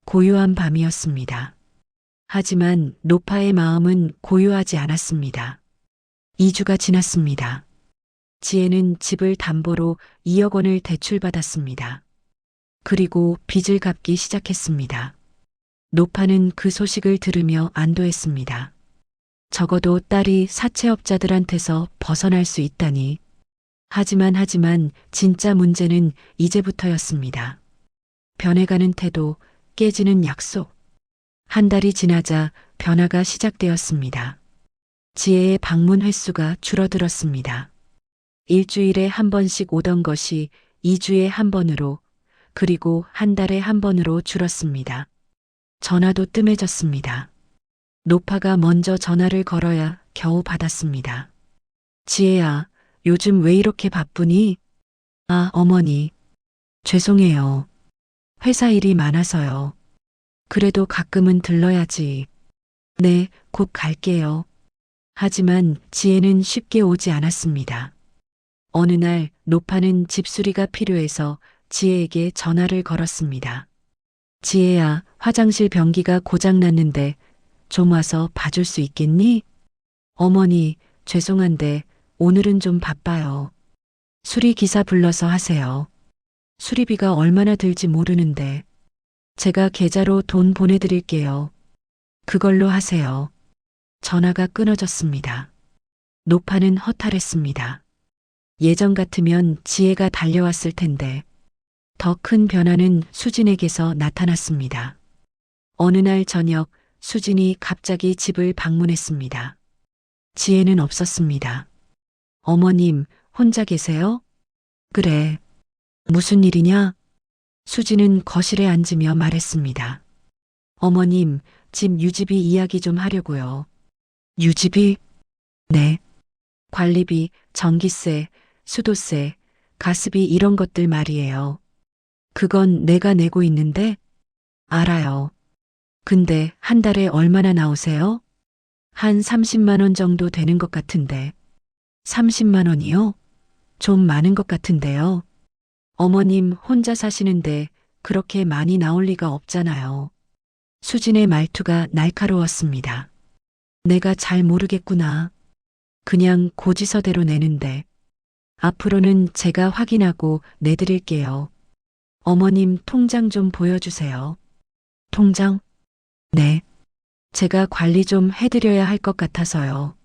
Speaker 1: 고요한 밤이었습니다. 하지만 노파의 마음은 고요하지 않았습니다. 2주가 지났습니다. 지혜는 집을 담보로 2억 원을 대출받았습니다. 그리고 빚을 갚기 시작했습니다. 노파는 그 소식을 들으며 안도했습니다. 적어도 딸이 사채업자들한테서 벗어날 수 있다니. 하지만 진짜 문제는 이제부터였습니다. 변해가는 태도, 깨지는 약속. 한 달이 지나자 변화가 시작되었습니다. 지혜의 방문 횟수가 줄어들었습니다. 일주일에 한 번씩 오던 것이 2주에 한 번으로, 그리고 한 달에 한 번으로 줄었습니다. 전화도 뜸해졌습니다. 노파가 먼저 전화를 걸어야 겨우 받았습니다. 지혜야, 요즘 왜 이렇게 바쁘니? 아, 어머니. 죄송해요. 회사 일이 많아서요. 그래도 가끔은 들러야지. 네, 곧 갈게요. 하지만 지혜는 쉽게 오지 않았습니다. 어느 날 노파는 집수리가 필요해서 지혜에게 전화를 걸었습니다. 지혜야, 화장실 변기가 고장났는데 좀 와서 봐줄 수 있겠니? 어머니, 죄송한데 오늘은 좀 바빠요. 수리기사 불러서 하세요. 수리비가 얼마나 들지 모르는데. 제가 계좌로 돈 보내드릴게요. 그걸로 하세요. 전화가 끊어졌습니다. 노파는 허탈했습니다. 예전 같으면 지혜가 달려왔을 텐데. 더 큰 변화는 수진에게서 나타났습니다. 어느 날 저녁 수진이 갑자기 집을 방문했습니다. 지혜는 없었습니다. 어머님, 혼자 계세요? 그래. 무슨 일이냐? 수지는 거실에 앉으며 말했습니다. 어머님, 집 유지비 이야기 좀 하려고요. 유지비? 네. 관리비, 전기세, 수도세, 가스비 이런 것들 말이에요. 그건 내가 내고 있는데? 알아요. 근데 한 달에 얼마나 나오세요? 한 30만 원 정도 되는 것 같은데. 30만 원이요? 좀 많은 것 같은데요. 어머님 혼자 사시는데 그렇게 많이 나올 리가 없잖아요. 수진의 말투가 날카로웠습니다. 내가 잘 모르겠구나. 그냥 고지서대로 내는데. 앞으로는 제가 확인하고 내드릴게요. 어머님 통장 좀 보여주세요. 통장? 네. 제가 관리 좀 해드려야 할 것 같아서요.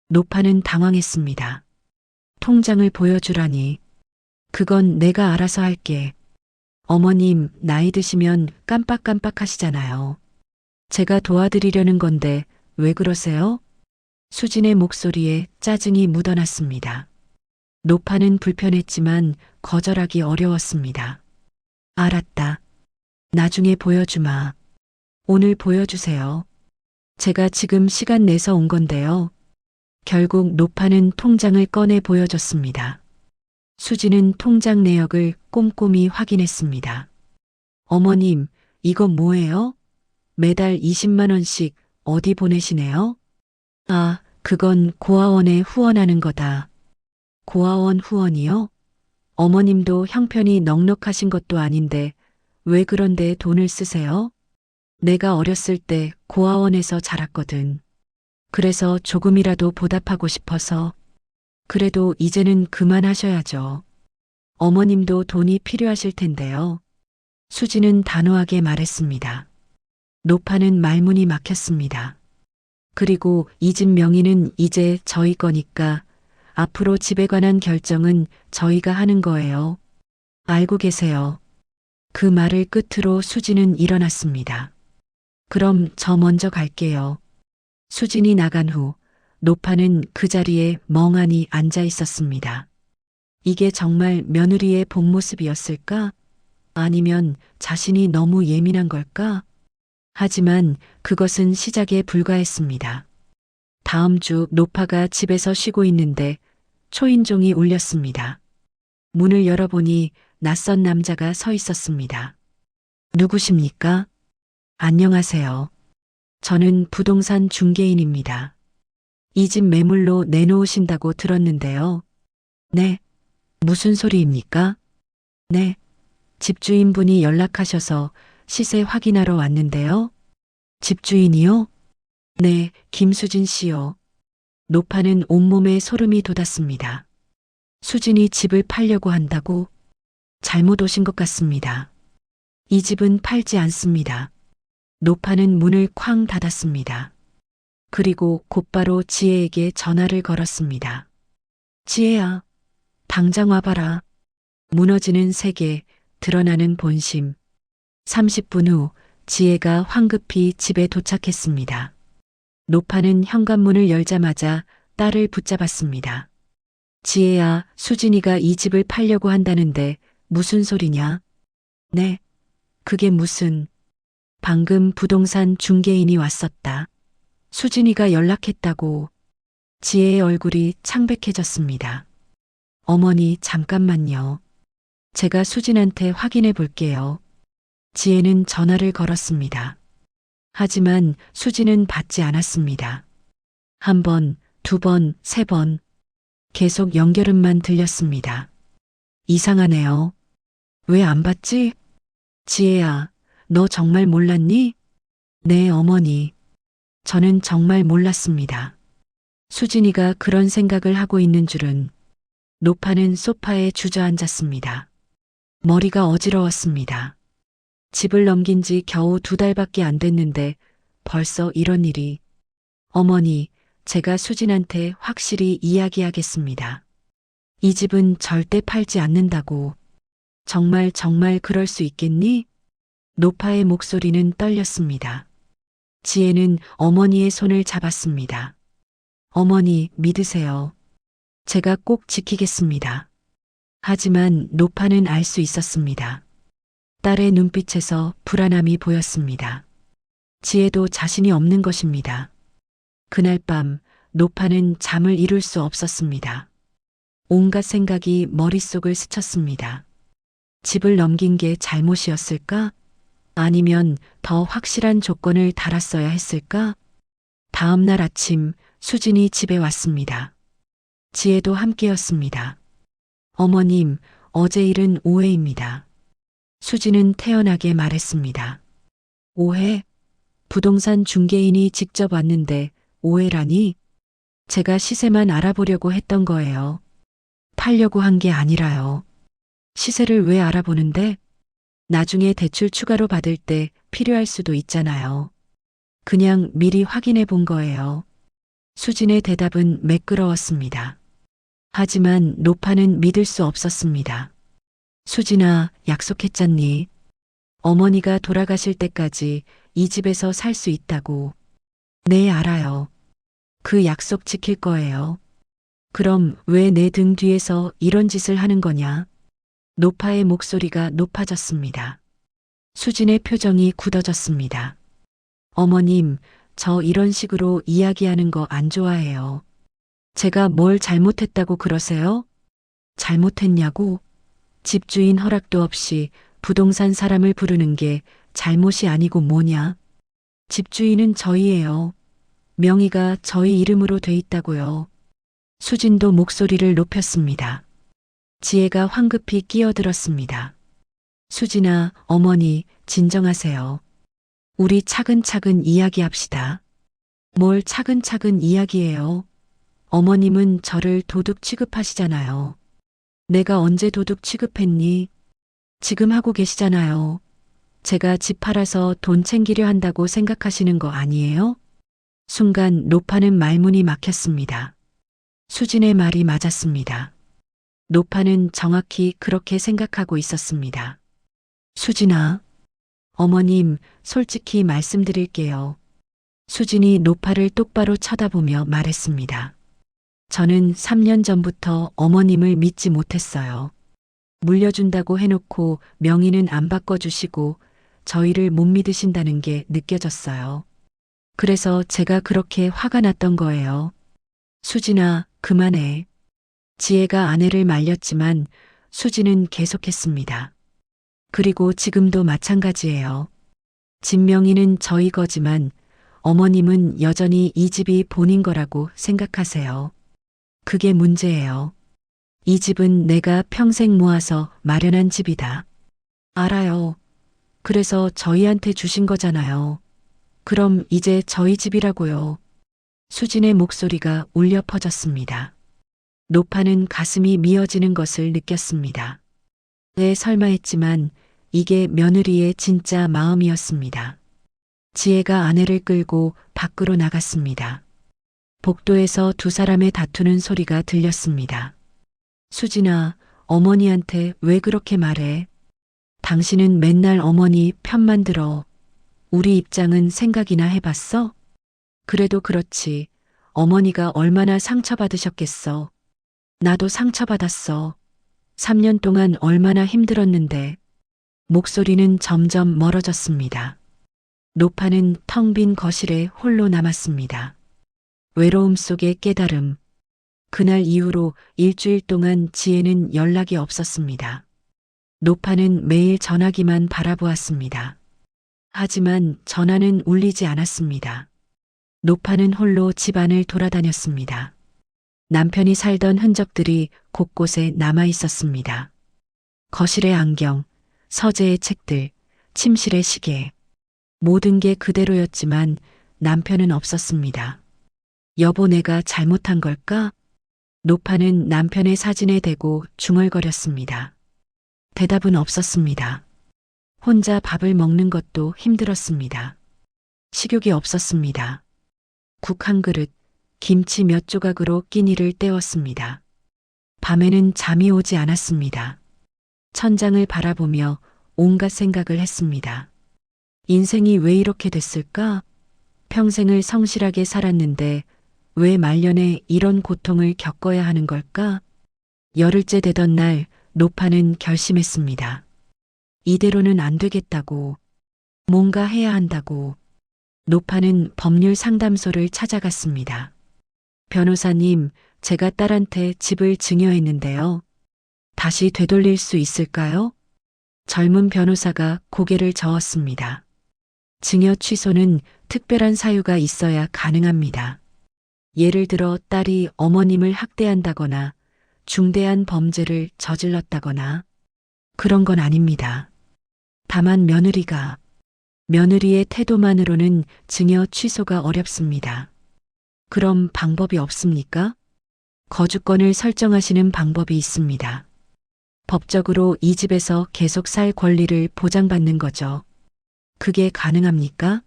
Speaker 1: 노파는 당황했습니다. 통장을 보여주라니. 그건 내가 알아서 할게. 어머님, 나이 드시면 깜빡깜빡 하시잖아요. 제가 도와드리려는 건데 왜 그러세요? 수진의 목소리에 짜증이 묻어났습니다. 노파는 불편했지만 거절하기 어려웠습니다. 알았다. 나중에 보여주마. 오늘 보여주세요. 제가 지금 시간 내서 온 건데요. 결국 노파는 통장을 꺼내 보여줬습니다. 수지는 통장 내역을 꼼꼼히 확인했습니다. 어머님, 이거 뭐예요? 매달 20만 원씩 어디 보내시네요? 아, 그건 고아원에 후원하는 거다. 고아원 후원이요? 어머님도 형편이 넉넉하신 것도 아닌데 왜 그런데 돈을 쓰세요? 내가 어렸을 때 고아원에서 자랐거든. 그래서 조금이라도 보답하고 싶어서. 그래도 이제는 그만하셔야죠. 어머님도 돈이 필요하실 텐데요. 수지는 단호하게 말했습니다. 노파는 말문이 막혔습니다. 그리고 이 집 명의는 이제 저희 거니까 앞으로 집에 관한 결정은 저희가 하는 거예요. 알고 계세요. 그 말을 끝으로 수지는 일어났습니다. 그럼 저 먼저 갈게요. 수진이 나간 후 노파는 그 자리에 멍하니 앉아 있었습니다. 이게 정말 며느리의 본 모습이었을까? 아니면 자신이 너무 예민한 걸까? 하지만 그것은 시작에 불과했습니다. 다음 주 노파가 집에서 쉬고 있는데 초인종이 울렸습니다. 문을 열어보니 낯선 남자가 서 있었습니다. 누구십니까? 안녕하세요. 저는 부동산 중개인입니다. 이 집 매물로 내놓으신다고 들었는데요. 네. 무슨 소리입니까? 네. 집주인분이 연락하셔서 시세 확인하러 왔는데요. 집주인이요? 네, 김수진 씨요. 노파는 온몸에 소름이 돋았습니다. 수진이 집을 팔려고 한다고? 잘못 오신 것 같습니다. 이 집은 팔지 않습니다. 노파는 문을 쾅 닫았습니다. 그리고 곧바로 지혜에게 전화를 걸었습니다. 지혜야, 당장 와봐라. 무너지는 세계, 드러나는 본심. 30분 후 지혜가 황급히 집에 도착했습니다. 노파는 현관문을 열자마자 딸을 붙잡았습니다. 지혜야, 수진이가 이 집을 팔려고 한다는데 무슨 소리냐? 네, 그게 무슨... 방금 부동산 중개인이 왔었다. 수진이가 연락했다고. 지혜의 얼굴이 창백해졌습니다. 어머니, 잠깐만요. 제가 수진한테 확인해 볼게요. 지혜는 전화를 걸었습니다. 하지만 수진은 받지 않았습니다. 한 번, 두 번, 세 번. 계속 연결음만 들렸습니다. 이상하네요. 왜 안 받지? 지혜야, 너 정말 몰랐니? 네, 어머니. 저는 정말 몰랐습니다. 수진이가 그런 생각을 하고 있는 줄은. 노파는 소파에 주저앉았습니다. 머리가 어지러웠습니다. 집을 넘긴 지 겨우 2달밖에 안 됐는데 벌써 이런 일이. 어머니, 제가 수진한테 확실히 이야기하겠습니다. 이 집은 절대 팔지 않는다고. 정말 그럴 수 있겠니? 노파의 목소리는 떨렸습니다. 지혜는 어머니의 손을 잡았습니다. 어머니, 믿으세요. 제가 꼭 지키겠습니다. 하지만 노파는 알 수 있었습니다. 딸의 눈빛에서 불안함이 보였습니다. 지혜도 자신이 없는 것입니다. 그날 밤 노파는 잠을 이룰 수 없었습니다. 온갖 생각이 머릿속을 스쳤습니다. 집을 넘긴 게 잘못이었을까? 아니면 더 확실한 조건을 달았어야 했을까? 다음 날 아침 수진이 집에 왔습니다. 지혜도 함께였습니다. 어머님, 어제 일은 오해입니다. 수진은 태연하게 말했습니다. 오해? 부동산 중개인이 직접 왔는데 오해라니? 제가 시세만 알아보려고 했던 거예요. 팔려고 한 게 아니라요. 시세를 왜 알아보는데? 나중에 대출 추가로 받을 때 필요할 수도 있잖아요. 그냥 미리 확인해 본 거예요. 수진의 대답은 매끄러웠습니다. 하지만 노파는 믿을 수 없었습니다. 수진아, 약속했잖니. 어머니가 돌아가실 때까지 이 집에서 살 수 있다고. 네, 알아요. 그 약속 지킬 거예요. 그럼 왜 내 등 뒤에서 이런 짓을 하는 거냐? 노파의 목소리가 높아졌습니다. 수진의 표정이 굳어졌습니다. 어머님, 저 이런 식으로 이야기하는 거 안 좋아해요. 제가 뭘 잘못했다고 그러세요? 잘못했냐고? 집주인 허락도 없이 부동산 사람을 부르는 게 잘못이 아니고 뭐냐? 집주인은 저희예요. 명의가 저희 이름으로 돼 있다고요. 수진도 목소리를 높였습니다. 지혜가 황급히 끼어들었습니다. 수진아, 어머니, 진정하세요. 우리 차근차근 이야기합시다. 뭘 차근차근 이야기해요? 어머님은 저를 도둑 취급하시잖아요. 내가 언제 도둑 취급했니? 지금 하고 계시잖아요. 제가 집 팔아서 돈 챙기려 한다고 생각하시는 거 아니에요? 순간 노파는 말문이 막혔습니다. 수진의 말이 맞았습니다. 노파는 정확히 그렇게 생각하고 있었습니다. 수진아, 어머님, 솔직히 말씀드릴게요. 수진이 노파를 똑바로 쳐다보며 말했습니다. 저는 3년 전부터 어머님을 믿지 못했어요. 물려준다고 해놓고 명의는 안 바꿔주시고 저희를 못 믿으신다는 게 느껴졌어요. 그래서 제가 그렇게 화가 났던 거예요. 수진아, 그만해. 지혜가 아내를 말렸지만 수진은 계속했습니다. 그리고 지금도 마찬가지예요. 집 명의는 저희 거지만 어머님은 여전히 이 집이 본인 거라고 생각하세요. 그게 문제예요. 이 집은 내가 평생 모아서 마련한 집이다. 알아요. 그래서 저희한테 주신 거잖아요. 그럼 이제 저희 집이라고요. 수진의 목소리가 울려 퍼졌습니다. 노파는 가슴이 미어지는 것을 느꼈습니다. 네, 설마 했지만 이게 며느리의 진짜 마음이었습니다. 지혜가 아내를 끌고 밖으로 나갔습니다. 복도에서 두 사람의 다투는 소리가 들렸습니다. 수진아, 어머니한테 왜 그렇게 말해? 당신은 맨날 어머니 편만 들어. 우리 입장은 생각이나 해봤어? 그래도 그렇지. 어머니가 얼마나 상처받으셨겠어. 나도 상처받았어. 3년 동안 얼마나 힘들었는데. 목소리는 점점 멀어졌습니다. 노파는 텅 빈 거실에 홀로 남았습니다. 외로움 속의 깨달음. 그날 이후로 일주일 동안 지혜는 연락이 없었습니다. 노파는 매일 전화기만 바라보았습니다. 하지만 전화는 울리지 않았습니다. 노파는 홀로 집안을 돌아다녔습니다. 남편이 살던 흔적들이 곳곳에 남아 있었습니다. 거실의 안경, 서재의 책들, 침실의 시계. 모든 게 그대로였지만 남편은 없었습니다. 여보, 내가 잘못한 걸까? 노파는 남편의 사진에 대고 중얼거렸습니다. 대답은 없었습니다. 혼자 밥을 먹는 것도 힘들었습니다. 식욕이 없었습니다. 국 한 그릇, 김치 몇 조각으로 끼니를 때웠습니다. 밤에는 잠이 오지 않았습니다. 천장을 바라보며 온갖 생각을 했습니다. 인생이 왜 이렇게 됐을까? 평생을 성실하게 살았는데 왜 말년에 이런 고통을 겪어야 하는 걸까? 열흘째 되던 날 노파는 결심했습니다. 이대로는 안 되겠다고, 뭔가 해야 한다고. 노파는 법률 상담소를 찾아갔습니다. 변호사님, 제가 딸한테 집을 증여했는데요. 다시 되돌릴 수 있을까요? 젊은 변호사가 고개를 저었습니다. 증여 취소는 특별한 사유가 있어야 가능합니다. 예를 들어 딸이 어머님을 학대한다거나 중대한 범죄를 저질렀다거나 그런 건 아닙니다. 다만 며느리의 태도만으로는 증여 취소가 어렵습니다. 그럼 방법이 없습니까? 거주권을 설정하시는 방법이 있습니다. 법적으로 이 집에서 계속 살 권리를 보장받는 거죠. 그게 가능합니까?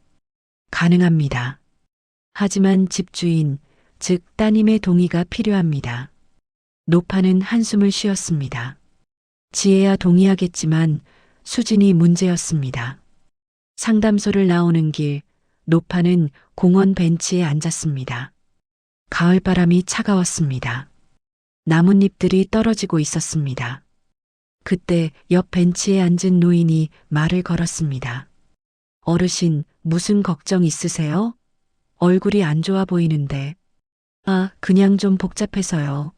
Speaker 1: 가능합니다. 하지만 집주인, 즉 따님의 동의가 필요합니다. 노파는 한숨을 쉬었습니다. 지혜야 동의하겠지만 수진이 문제였습니다. 상담소를 나오는 길, 노파는 공원 벤치에 앉았습니다. 가을바람이 차가웠습니다. 나뭇잎들이 떨어지고 있었습니다. 그때 옆 벤치에 앉은 노인이 말을 걸었습니다. 어르신, 무슨 걱정 있으세요? 얼굴이 안 좋아 보이는데. 아, 그냥 좀 복잡해서요.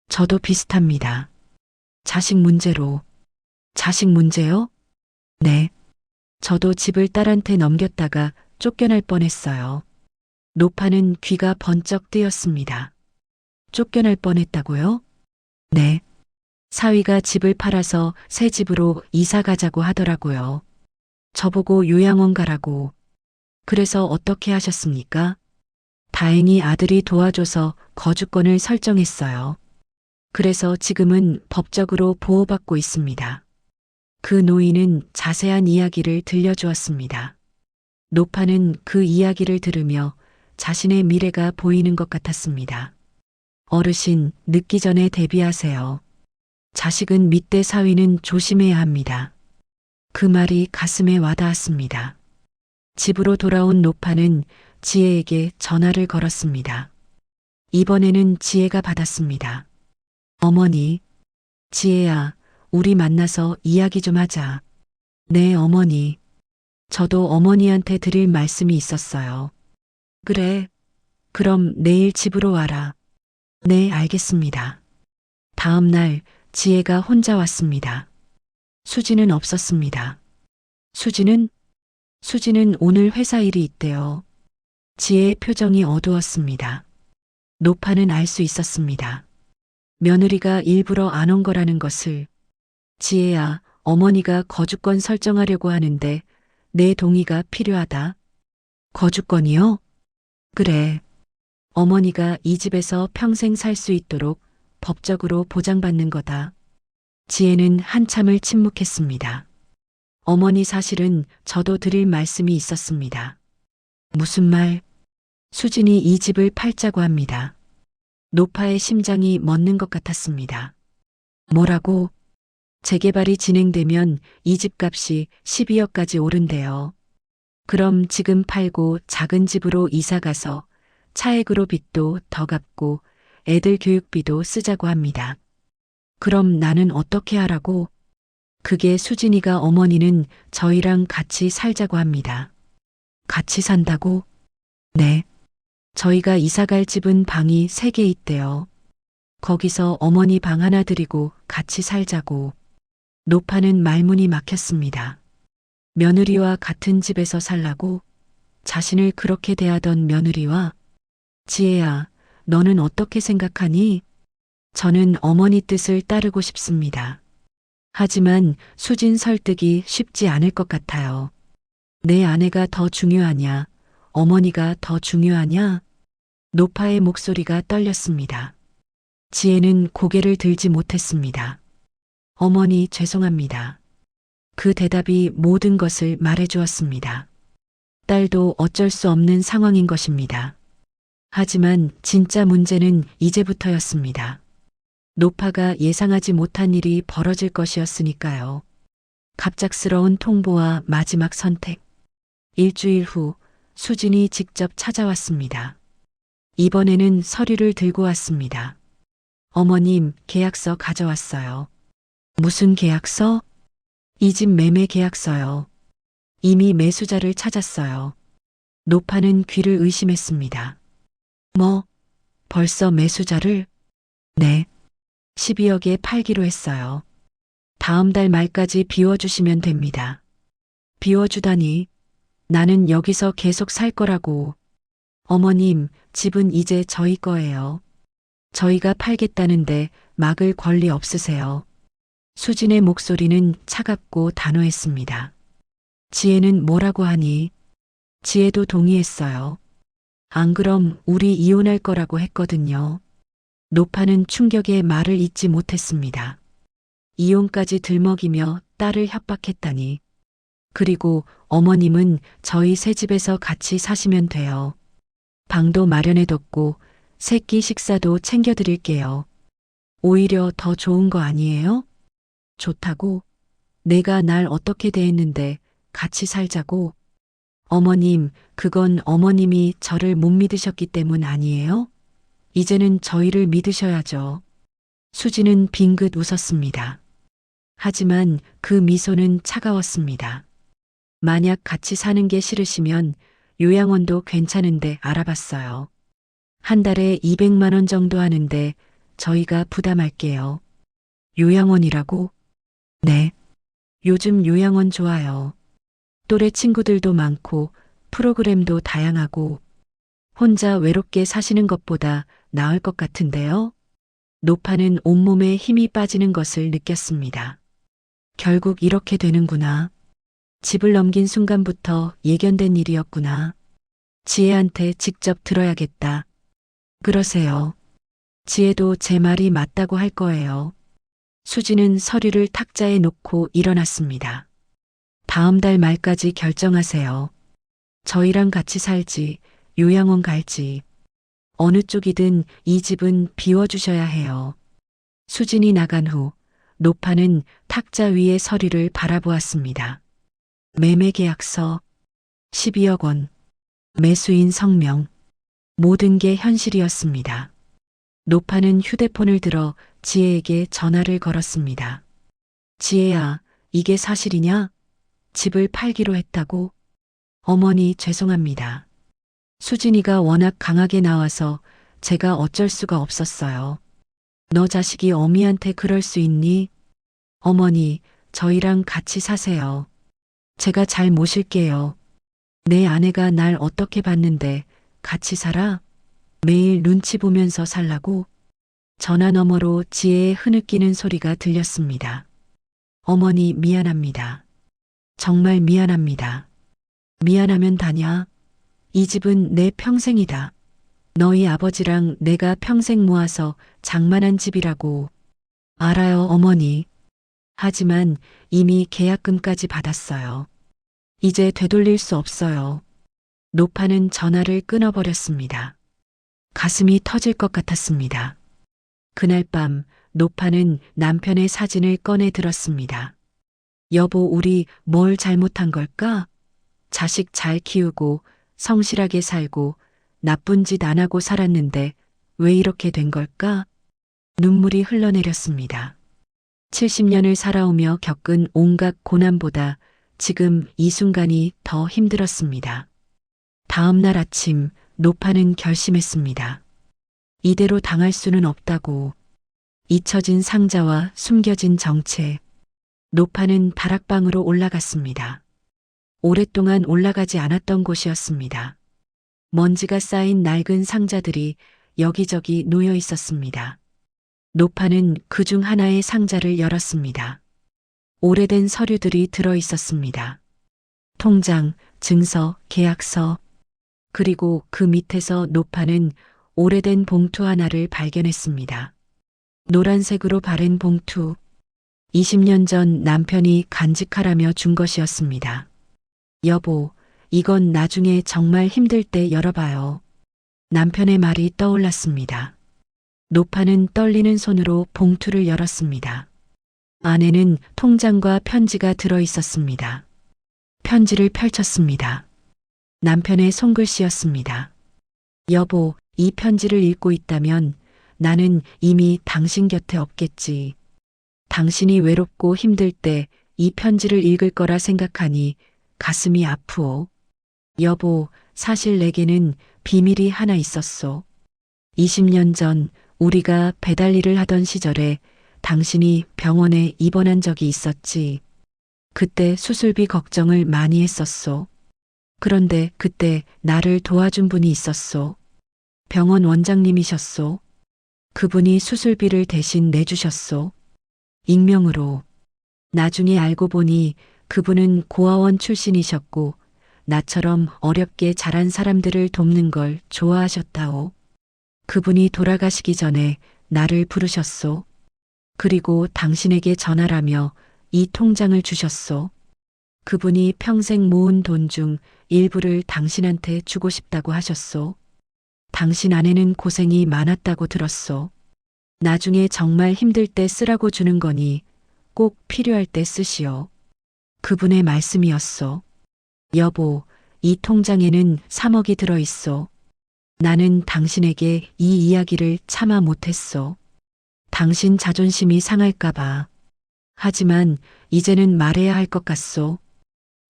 Speaker 1: 저도 비슷합니다. 자식 문제로. 자식 문제요? 네. 저도 집을 딸한테 넘겼다가 쫓겨날 뻔했어요. 노파는 귀가 번쩍 뜨였습니다. 쫓겨날 뻔했다고요? 네. 사위가 집을 팔아서 새 집으로 이사 가자고 하더라고요. 저보고 요양원 가라고. 그래서 어떻게 하셨습니까? 다행히 아들이 도와줘서 거주권을 설정했어요. 그래서 지금은 법적으로 보호받고 있습니다. 그 노인은 자세한 이야기를 들려주었습니다. 노파는 그 이야기를 들으며 자신의 미래가 보이는 것 같았습니다. 어르신, 늦기 전에 대비하세요. 자식은 밑대 사위는 조심해야 합니다. 그 말이 가슴에 와닿았습니다. 집으로 돌아온 노파는 지혜에게 전화를 걸었습니다. 이번에는 지혜가 받았습니다. 어머니, 지혜야, 우리 만나서 이야기 좀 하자. 네, 어머니. 저도 어머니한테 드릴 말씀이 있었어요. 그래. 그럼 내일 집으로 와라. 네, 알겠습니다. 다음 날 지혜가 혼자 왔습니다. 수지는 없었습니다. 수지는 오늘 회사 일이 있대요. 지혜의 표정이 어두웠습니다. 노파는 알 수 있었습니다. 며느리가 일부러 안 온 거라는 것을. 지혜야, 어머니가 거주권 설정하려고 하는데 내 동의가 필요하다. 거주권이요? 그래. 어머니가 이 집에서 평생 살 수 있도록 법적으로 보장받는 거다. 지혜는 한참을 침묵했습니다. 어머니 사실은 저도 드릴 말씀이 있었습니다. 무슨 말? 수진이 이 집을 팔자고 합니다. 노파의 심장이 멎는 것 같았습니다. 뭐라고? 재개발이 진행되면 이 집값이 12억까지 오른대요. 그럼 지금 팔고 작은 집으로 이사 가서 차액으로 빚도 더 갚고 애들 교육비도 쓰자고 합니다. 그럼 나는 어떻게 하라고? 그게 수진이가 어머니는 저희랑 같이 살자고 합니다. 같이 산다고? 네. 저희가 이사 갈 집은 방이 3개 있대요. 거기서 어머니 방 하나 드리고 같이 살자고. 노파는 말문이 막혔습니다. 며느리와 같은 집에서 살라고? 자신을 그렇게 대하던 며느리와? 지혜야, 너는 어떻게 생각하니? 저는 어머니 뜻을 따르고 싶습니다. 하지만 수진 설득이 쉽지 않을 것 같아요. 내 아내가 더 중요하냐? 어머니가 더 중요하냐? 노파의 목소리가 떨렸습니다. 지혜는 고개를 들지 못했습니다. 어머니 죄송합니다. 그 대답이 모든 것을 말해주었습니다. 딸도 어쩔 수 없는 상황인 것입니다. 하지만 진짜 문제는 이제부터였습니다. 노파가 예상하지 못한 일이 벌어질 것이었으니까요. 갑작스러운 통보와 마지막 선택. 일주일 후 수진이 직접 찾아왔습니다. 이번에는 서류를 들고 왔습니다. 어머님, 계약서 가져왔어요. 무슨 계약서? 이 집 매매 계약서요. 이미 매수자를 찾았어요. 노파는 귀를 의심했습니다. 뭐, 벌써 매수자를? 네. 12억에 팔기로 했어요. 다음 달 말까지 비워주시면 됩니다. 비워주다니. 나는 여기서 계속 살 거라고. 어머님, 집은 이제 저희 거예요. 저희가 팔겠다는데 막을 권리 없으세요. 수진의 목소리는 차갑고 단호했습니다. 지혜는 뭐라고 하니? 지혜도 동의했어요. 안 그럼 우리 이혼할 거라고 했거든요. 노파는 충격에 말을 잇지 못했습니다. 이혼까지 들먹이며 딸을 협박했다니. 그리고 어머님은 저희 새 집에서 같이 사시면 돼요. 방도 마련해뒀고 새끼 식사도 챙겨드릴게요. 오히려 더 좋은 거 아니에요? 좋다고? 내가 날 어떻게 대했는데 같이 살자고? 어머님, 그건 어머님이 저를 못 믿으셨기 때문 아니에요? 이제는 저희를 믿으셔야죠. 수지는 빙긋 웃었습니다. 하지만 그 미소는 차가웠습니다. 만약 같이 사는 게 싫으시면 요양원도 괜찮은데 알아봤어요. 한 달에 200만 원 정도 하는데 저희가 부담할게요. 요양원이라고? 네. 요즘 요양원 좋아요. 또래 친구들도 많고 프로그램도 다양하고 혼자 외롭게 사시는 것보다 나을 것 같은데요. 노파는 온몸에 힘이 빠지는 것을 느꼈습니다. 결국 이렇게 되는구나. 집을 넘긴 순간부터 예견된 일이었구나. 지혜한테 직접 들어야겠다. 그러세요. 지혜도 제 말이 맞다고 할 거예요. 수지는 서류를 탁자에 놓고 일어났습니다. 다음 달 말까지 결정하세요. 저희랑 같이 살지, 요양원 갈지. 어느 쪽이든 이 집은 비워주셔야 해요. 수진이 나간 후 노파는 탁자 위의 서류를 바라보았습니다. 매매계약서 12억 원, 매수인 성명, 모든 게 현실이었습니다. 노파는 휴대폰을 들어 지혜에게 전화를 걸었습니다. 지혜야, 이게 사실이냐? 집을 팔기로 했다고? 어머니 죄송합니다. 수진이가 워낙 강하게 나와서 제가 어쩔 수가 없었어요. 너 자식이 어미한테 그럴 수 있니? 어머니, 저희랑 같이 사세요. 제가 잘 모실게요. 내 아내가 날 어떻게 봤는데 같이 살아? 매일 눈치 보면서 살라고? 전화 너머로 지혜의 흐느끼는 소리가 들렸습니다. 어머니 미안합니다. 정말 미안합니다. 미안하면 다냐? 이 집은 내 평생이다. 너희 아버지랑 내가 평생 모아서 장만한 집이라고. 알아요, 어머니. 하지만 이미 계약금까지 받았어요. 이제 되돌릴 수 없어요. 노파는 전화를 끊어버렸습니다. 가슴이 터질 것 같았습니다. 그날 밤 노파는 남편의 사진을 꺼내 들었습니다. 여보, 우리 뭘 잘못한 걸까? 자식 잘 키우고 성실하게 살고 나쁜 짓 안 하고 살았는데 왜 이렇게 된 걸까? 눈물이 흘러내렸습니다. 70년을 살아오며 겪은 온갖 고난보다 지금 이 순간이 더 힘들었습니다. 다음 날 아침 노파는 결심했습니다. 이대로 당할 수는 없다고. 잊혀진 상자와 숨겨진 정체. 노파는 다락방으로 올라갔습니다. 오랫동안 올라가지 않았던 곳이었습니다. 먼지가 쌓인 낡은 상자들이 여기저기 놓여 있었습니다. 노파는 그중 하나의 상자를 열었습니다. 오래된 서류들이 들어 있었습니다. 통장, 증서, 계약서, 그리고 그 밑에서 노파는 오래된 봉투 하나를 발견했습니다. 노란색으로 바른 봉투. 20년 전 남편이 간직하라며 준 것이었습니다. 여보, 이건 나중에 정말 힘들 때 열어봐요. 남편의 말이 떠올랐습니다. 노파는 떨리는 손으로 봉투를 열었습니다. 안에는 통장과 편지가 들어 있었습니다. 편지를 펼쳤습니다. 남편의 손글씨였습니다. 여보, 이 편지를 읽고 있다면 나는 이미 당신 곁에 없겠지. 당신이 외롭고 힘들 때 이 편지를 읽을 거라 생각하니 가슴이 아프오. 여보, 사실 내게는 비밀이 하나 있었소. 20년 전 우리가 배달 일을 하던 시절에 당신이 병원에 입원한 적이 있었지. 그때 수술비 걱정을 많이 했었소. 그런데 그때 나를 도와준 분이 있었소. 병원 원장님이셨소. 그분이 수술비를 대신 내주셨소. 익명으로. 나중에 알고 보니 그분은 고아원 출신이셨고 나처럼 어렵게 자란 사람들을 돕는 걸 좋아하셨다오. 그분이 돌아가시기 전에 나를 부르셨소. 그리고 당신에게 전하라며 이 통장을 주셨소. 그분이 평생 모은 돈 중 일부를 당신한테 주고 싶다고 하셨소. 당신 아내는 고생이 많았다고 들었소. 나중에 정말 힘들 때 쓰라고 주는 거니 꼭 필요할 때 쓰시오. 그분의 말씀이었소. 여보, 이 통장에는 3억이 들어있소. 나는 당신에게 이 이야기를 차마 못했소. 당신 자존심이 상할까봐. 하지만 이제는 말해야 할 것 같소.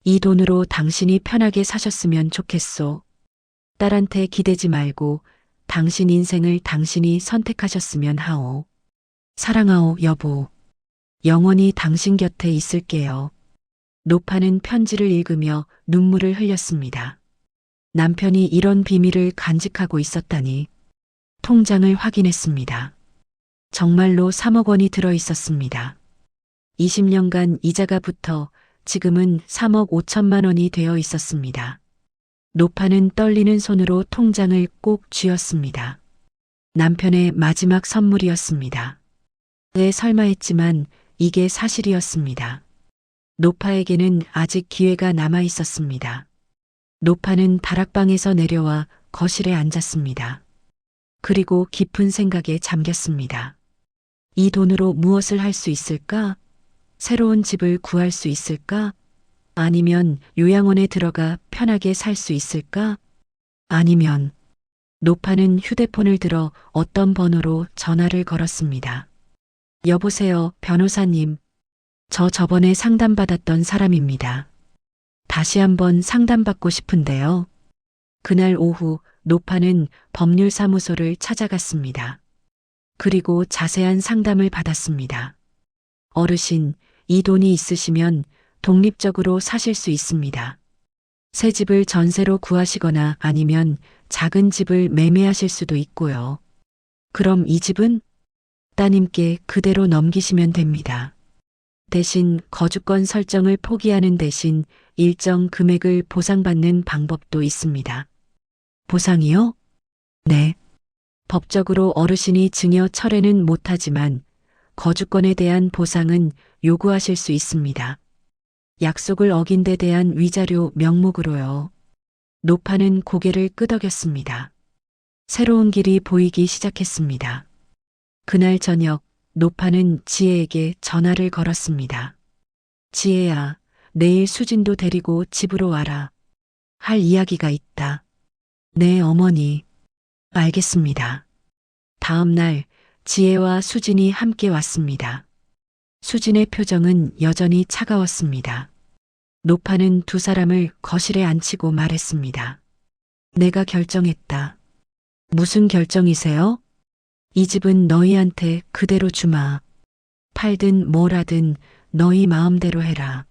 Speaker 1: 이 돈으로 당신이 편하게 사셨으면 좋겠소. 딸한테 기대지 말고 당신 인생을 당신이 선택하셨으면 하오. 사랑하오, 여보. 영원히 당신 곁에 있을게요. 노파는 편지를 읽으며 눈물을 흘렸습니다. 남편이 이런 비밀을 간직하고 있었다니. 통장을 확인했습니다. 정말로 3억 원이 들어 있었습니다. 20년간 이자가 붙어 지금은 3억 5천만 원이 되어 있었습니다. 노파는 떨리는 손으로 통장을 꼭 쥐었습니다. 남편의 마지막 선물이었습니다. 왜 설마 했지만 이게 사실이었습니다. 노파에게는 아직 기회가 남아 있었습니다. 노파는 다락방에서 내려와 거실에 앉았습니다. 그리고 깊은 생각에 잠겼습니다. 이 돈으로 무엇을 할 수 있을까? 새로운 집을 구할 수 있을까? 아니면 요양원에 들어가 편하게 살 수 있을까? 아니면 노파는 휴대폰을 들어 어떤 번호로 전화를 걸었습니다. 여보세요, 변호사님. 저 저번에 상담받았던 사람입니다. 다시 한번 상담받고 싶은데요. 그날 오후 노파는 법률사무소를 찾아갔습니다. 그리고 자세한 상담을 받았습니다. 어르신, 이 돈이 있으시면 독립적으로 사실 수 있습니다. 새 집을 전세로 구하시거나 아니면 작은 집을 매매하실 수도 있고요. 그럼 이 집은 따님께 그대로 넘기시면 됩니다. 대신 거주권 설정을 포기하는 대신 일정 금액을 보상받는 방법도 있습니다. 보상이요? 네. 법적으로 어르신이 증여 철회는 못하지만 거주권에 대한 보상은 요구하실 수 있습니다. 약속을 어긴 데 대한 위자료 명목으로요. 노파는 고개를 끄덕였습니다. 새로운 길이 보이기 시작했습니다. 그날 저녁 노파는 지혜에게 전화를 걸었습니다. 지혜야, 내일 수진도 데리고 집으로 와라. 할 이야기가 있다. 네, 어머니. 알겠습니다. 다음 날 지혜와 수진이 함께 왔습니다. 수진의 표정은 여전히 차가웠습니다. 노파는 두 사람을 거실에 앉히고 말했습니다. 내가 결정했다. 무슨 결정이세요? 이 집은 너희한테 그대로 주마. 팔든 뭘 하든 너희 마음대로 해라.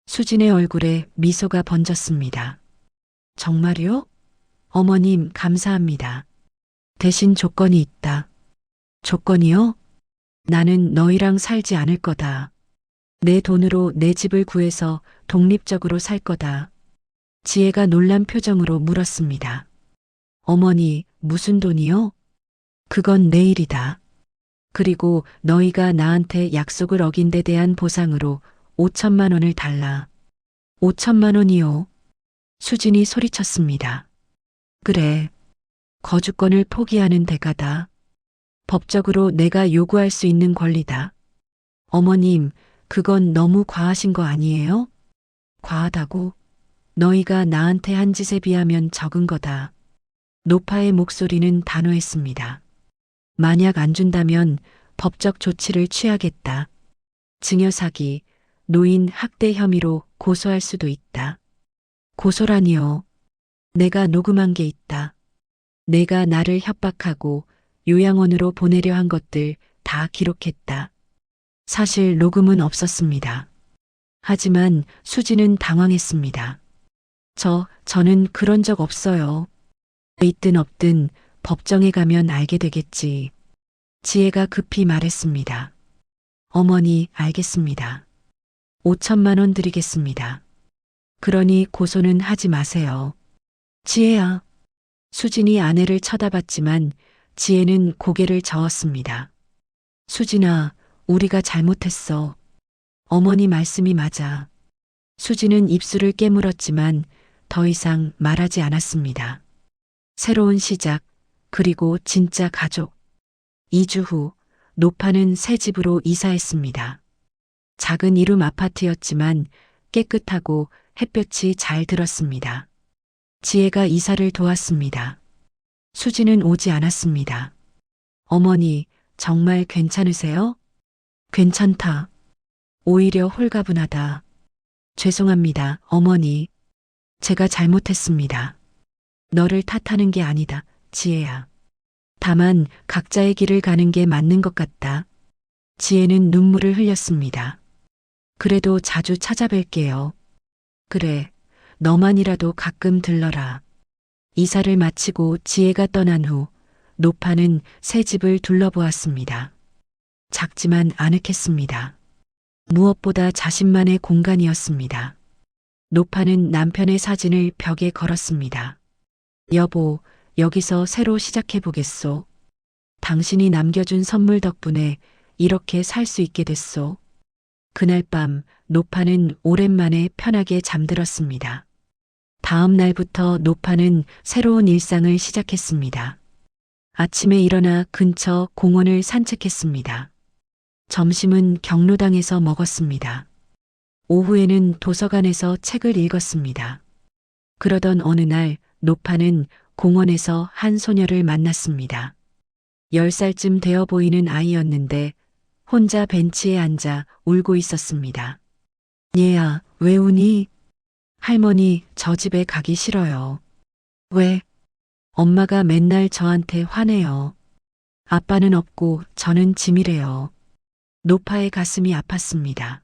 Speaker 1: 수진의 얼굴에 미소가 번졌습니다. 정말요? 어머님, 감사합니다. 대신 조건이 있다. 조건이요? 나는 너희랑 살지 않을 거다. 내 돈으로 내 집을 구해서 독립적으로 살 거다. 지혜가 놀란 표정으로 물었습니다. 어머니, 무슨 돈이요? 그건 내일이다. 그리고 너희가 나한테 약속을 어긴 데 대한 보상으로 5천만 원을 달라. 5천만 원이요? 수진이 소리쳤습니다. 그래. 거주권을 포기하는 대가다. 법적으로 내가 요구할 수 있는 권리다. 어머님, 그건 너무 과하신 거 아니에요? 과하다고? 너희가 나한테 한 짓에 비하면 적은 거다. 노파의 목소리는 단호했습니다. 만약 안 준다면 법적 조치를 취하겠다. 증여 사기, 노인 학대 혐의로 고소할 수도 있다. 고소라니요. 내가 녹음한 게 있다. 내가 나를 협박하고 요양원으로 보내려 한 것들 다 기록했다. 사실 녹음은 없었습니다. 하지만 수지는 당황했습니다. 저는 그런 적 없어요. 있든 없든 법정에 가면 알게 되겠지. 지혜가 급히 말했습니다. 어머니, 알겠습니다. 5천만 원 드리겠습니다. 그러니 고소는 하지 마세요. 지혜야. 수진이 아내를 쳐다봤지만 지혜는 고개를 저었습니다. 수진아, 우리가 잘못했어. 어머니 말씀이 맞아. 수진은 입술을 깨물었지만 더 이상 말하지 않았습니다. 새로운 시작, 그리고 진짜 가족. 2주 후, 노파는 새 집으로 이사했습니다. 작은 이룸 아파트였지만 깨끗하고 햇볕이 잘 들었습니다. 지혜가 이사를 도왔습니다. 수지는 오지 않았습니다. 어머니, 정말 괜찮으세요? 괜찮다. 오히려 홀가분하다. 죄송합니다, 어머니. 제가 잘못했습니다. 너를 탓하는 게 아니다, 지혜야. 다만 각자의 길을 가는 게 맞는 것 같다. 지혜는 눈물을 흘렸습니다. 그래도 자주 찾아뵐게요. 그래, 너만이라도 가끔 들러라. 이사를 마치고 지혜가 떠난 후 노파는 새 집을 둘러보았습니다. 작지만 아늑했습니다. 무엇보다 자신만의 공간이었습니다. 노파는 남편의 사진을 벽에 걸었습니다. 여보, 여기서 새로 시작해보겠소. 당신이 남겨준 선물 덕분에 이렇게 살 수 있게 됐소. 그날 밤 노파는 오랜만에 편하게 잠들었습니다. 다음 날부터 노파는 새로운 일상을 시작했습니다. 아침에 일어나 근처 공원을 산책했습니다. 점심은 경로당에서 먹었습니다. 오후에는 도서관에서 책을 읽었습니다. 그러던 어느 날 노파는 공원에서 한 소녀를 만났습니다. 10살쯤 되어 보이는 아이였는데 혼자 벤치에 앉아 울고 있었습니다. 얘야, 왜 우니? 할머니, 저 집에 가기 싫어요. 왜? 엄마가 맨날 저한테 화내요. 아빠는 없고 저는 짐이래요. 노파의 가슴이 아팠습니다.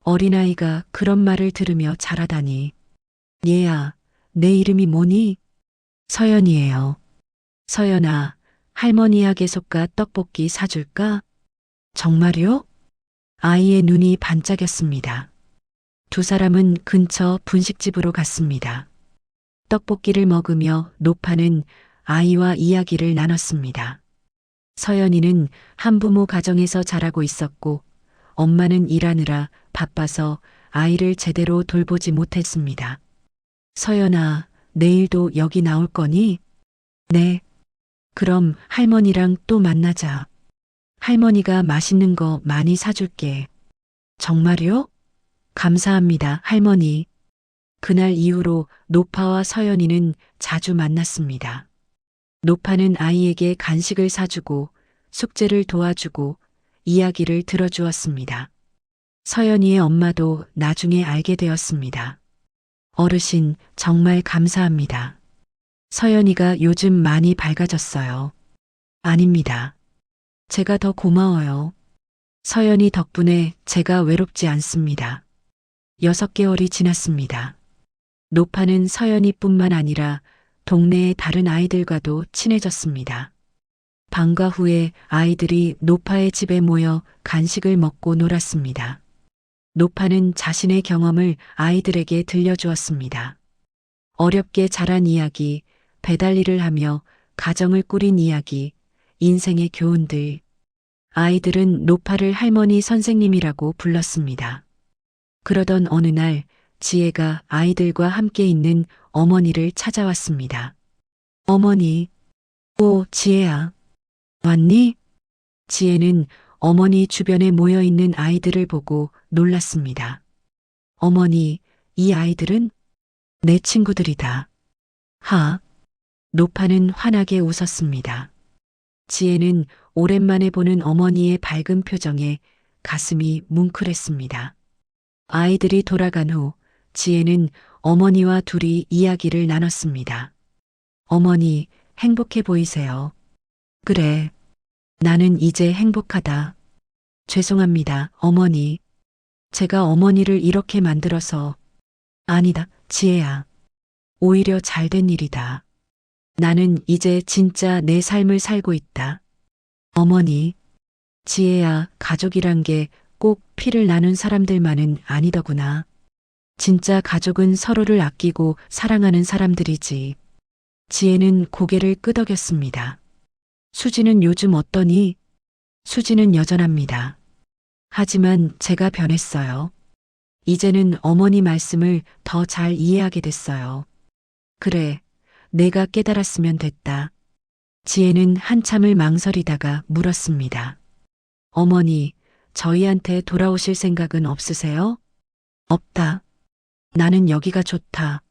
Speaker 1: 어린아이가 그런 말을 들으며 자라다니. 얘야, 내 이름이 뭐니? 서연이에요. 서연아, 할머니야 계속가 떡볶이 사줄까? 정말요? 아이의 눈이 반짝였습니다. 두 사람은 근처 분식집으로 갔습니다. 떡볶이를 먹으며 노파는 아이와 이야기를 나눴습니다. 서연이는 한부모 가정에서 자라고 있었고 엄마는 일하느라 바빠서 아이를 제대로 돌보지 못했습니다. 서연아, 내일도 여기 나올 거니? 네. 그럼 할머니랑 또 만나자. 할머니가 맛있는 거 많이 사줄게. 정말요? 감사합니다, 할머니. 그날 이후로 노파와 서연이는 자주 만났습니다. 노파는 아이에게 간식을 사주고 숙제를 도와주고 이야기를 들어주었습니다. 서연이의 엄마도 나중에 알게 되었습니다. 어르신, 정말 감사합니다. 서연이가 요즘 많이 밝아졌어요. 아닙니다. 제가 더 고마워요. 서연이 덕분에 제가 외롭지 않습니다. 6개월이 지났습니다. 노파는 서연이뿐만 아니라 동네의 다른 아이들과도 친해졌습니다. 방과 후에 아이들이 노파의 집에 모여 간식을 먹고 놀았습니다. 노파는 자신의 경험을 아이들에게 들려주었습니다. 어렵게 자란 이야기, 배달일을 하며 가정을 꾸린 이야기, 인생의 교훈들. 아이들은 노파를 할머니 선생님이라고 불렀습니다. 그러던 어느 날 지혜가 아이들과 함께 있는 어머니를 찾아왔습니다. 어머니, 오, 지혜야. 왔니? 지혜는 어머니 주변에 모여 있는 아이들을 보고 놀랐습니다. 어머니, 이 아이들은 내 친구들이다. 하. 노파는 환하게 웃었습니다. 지혜는 오랜만에 보는 어머니의 밝은 표정에 가슴이 뭉클했습니다. 아이들이 돌아간 후 지혜는 어머니와 둘이 이야기를 나눴습니다. 어머니, 행복해 보이세요. 그래. 나는 이제 행복하다. 죄송합니다, 어머니. 제가 어머니를 이렇게 만들어서. 아니다, 지혜야. 오히려 잘된 일이다. 나는 이제 진짜 내 삶을 살고 있다. 어머니, 지혜야, 가족이란 게 꼭 피를 나눈 사람들만은 아니더구나. 진짜 가족은 서로를 아끼고 사랑하는 사람들이지. 지혜는 고개를 끄덕였습니다. 수지는 요즘 어떠니? 수지는 여전합니다. 하지만 제가 변했어요. 이제는 어머니 말씀을 더 잘 이해하게 됐어요. 그래, 내가 깨달았으면 됐다. 지혜는 한참을 망설이다가 물었습니다. 어머니, 저희한테 돌아오실 생각은 없으세요? 없다. 나는 여기가 좋다.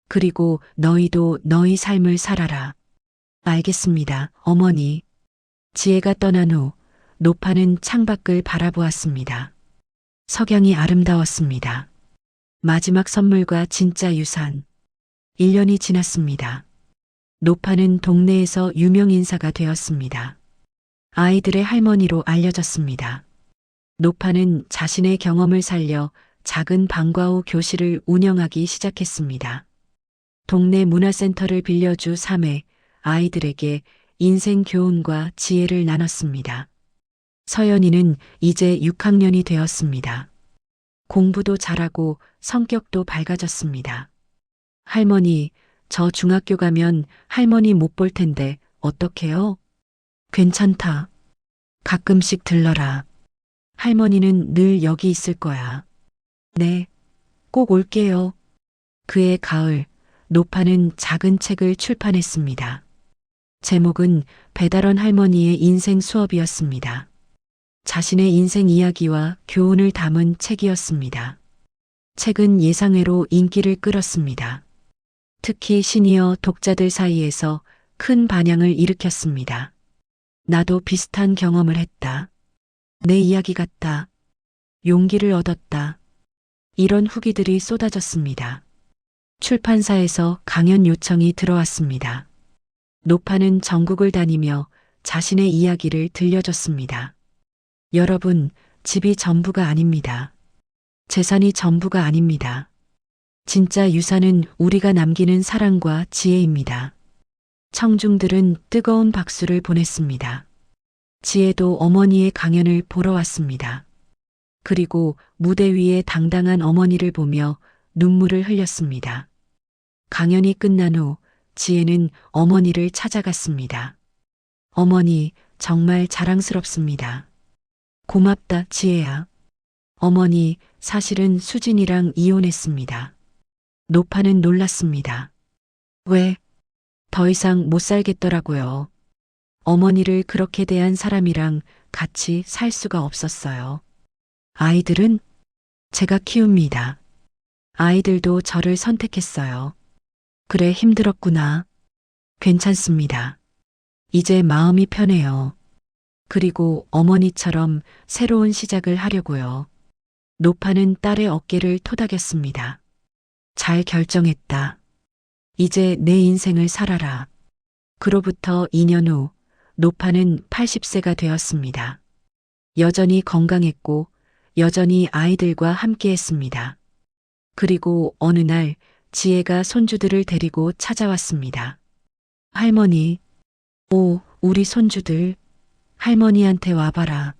Speaker 1: 그리고 너희도 너희 삶을 살아라. 알겠습니다, 어머니. 지혜가 떠난 후 노파는 창밖을 바라보았습니다. 석양이 아름다웠습니다. 마지막 선물과 진짜 유산. 1년이 지났습니다. 노파는 동네에서 유명 인사가 되었습니다. 아이들의 할머니로 알려졌습니다. 노파는 자신의 경험을 살려 작은 방과 후 교실을 운영하기 시작했습니다. 동네 문화센터를 빌려주 3회 아이들에게 인생 교훈과 지혜를 나눴습니다. 서연이는 이제 6학년이 되었습니다. 공부도 잘하고 성격도 밝아졌습니다. 할머니, 저 중학교 가면 할머니 못 볼 텐데 어떡해요? 괜찮다. 가끔씩 들러라. 할머니는 늘 여기 있을 거야. 네, 꼭 올게요. 그해 가을, 노파는 작은 책을 출판했습니다. 제목은 배달원 할머니의 인생 수업이었습니다. 자신의 인생 이야기와 교훈을 담은 책이었습니다. 책은 예상외로 인기를 끌었습니다. 특히 시니어 독자들 사이에서 큰 반향을 일으켰습니다. 나도 비슷한 경험을 했다. 내 이야기 같다. 용기를 얻었다. 이런 후기들이 쏟아졌습니다. 출판사에서 강연 요청이 들어왔습니다. 노파는 전국을 다니며 자신의 이야기를 들려줬습니다. 여러분, 집이 전부가 아닙니다. 재산이 전부가 아닙니다. 진짜 유산은 우리가 남기는 사랑과 지혜입니다. 청중들은 뜨거운 박수를 보냈습니다. 지혜도 어머니의 강연을 보러 왔습니다. 그리고 무대 위에 당당한 어머니를 보며 눈물을 흘렸습니다. 강연이 끝난 후 지혜는 어머니를 찾아갔습니다. 어머니, 정말 자랑스럽습니다. 고맙다, 지혜야. 어머니, 사실은 수진이랑 이혼했습니다. 노파는 놀랐습니다. 왜? 더 이상 못 살겠더라고요. 어머니를 그렇게 대한 사람이랑 같이 살 수가 없었어요. 아이들은 제가 키웁니다. 아이들도 저를 선택했어요. 그래, 힘들었구나. 괜찮습니다. 이제 마음이 편해요. 그리고 어머니처럼 새로운 시작을 하려고요. 노파는 딸의 어깨를 토닥였습니다. 잘 결정했다. 이제 내 인생을 살아라. 그로부터 2년 후 노파는 80세가 되었습니다. 여전히 건강했고 여전히 아이들과 함께했습니다. 그리고 어느 날 지혜가 손주들을 데리고 찾아왔습니다. 할머니, 오, 우리 손주들. 할머니한테 와봐라.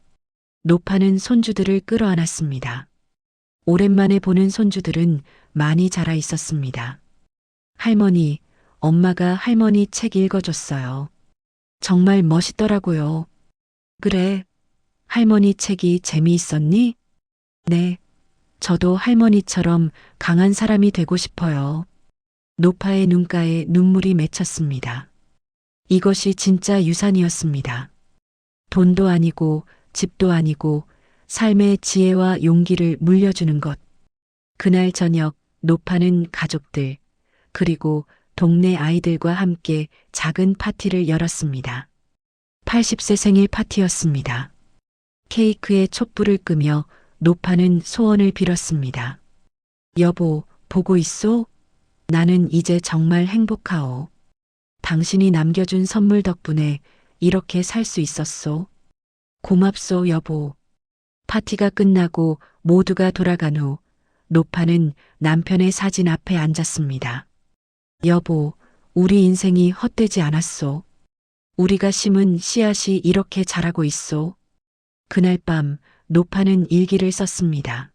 Speaker 1: 노파는 손주들을 끌어안았습니다. 오랜만에 보는 손주들은 많이 자라 있었습니다. 할머니, 엄마가 할머니 책 읽어줬어요. 정말 멋있더라고요. 그래, 할머니 책이 재미있었니? 네, 저도 할머니처럼 강한 사람이 되고 싶어요. 노파의 눈가에 눈물이 맺혔습니다. 이것이 진짜 유산이었습니다. 돈도 아니고 집도 아니고 삶의 지혜와 용기를 물려주는 것. 그날 저녁 노파는 가족들 그리고 동네 아이들과 함께 작은 파티를 열었습니다. 80세 생일 파티였습니다. 케이크에 촛불을 끄며 노파는 소원을 빌었습니다. 여보, 보고 있소? 나는 이제 정말 행복하오. 당신이 남겨준 선물 덕분에 이렇게 살 수 있었소. 고맙소, 여보. 파티가 끝나고 모두가 돌아간 후 노파는 남편의 사진 앞에 앉았습니다. 여보, 우리 인생이 헛되지 않았소. 우리가 심은 씨앗이 이렇게 자라고 있소. 그날 밤 노파는 일기를 썼습니다.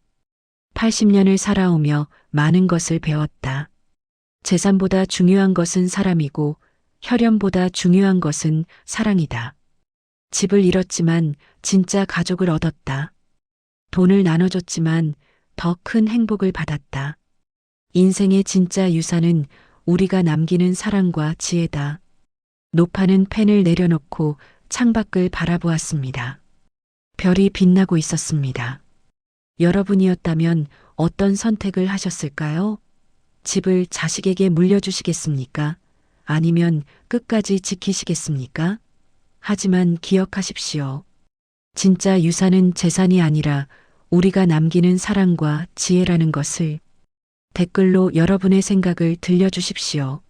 Speaker 1: 80년을 살아오며 많은 것을 배웠다. 재산보다 중요한 것은 사람이고 혈연보다 중요한 것은 사랑이다. 집을 잃었지만 진짜 가족을 얻었다. 돈을 나눠줬지만 더 큰 행복을 받았다. 인생의 진짜 유산은 우리가 남기는 사랑과 지혜다. 노파는 펜을 내려놓고 창밖을 바라보았습니다. 별이 빛나고 있었습니다. 여러분이었다면 어떤 선택을 하셨을까요? 집을 자식에게 물려주시겠습니까? 아니면 끝까지 지키시겠습니까? 하지만 기억하십시오. 진짜 유산은 재산이 아니라 우리가 남기는 사랑과 지혜라는 것을. 댓글로 여러분의 생각을 들려주십시오.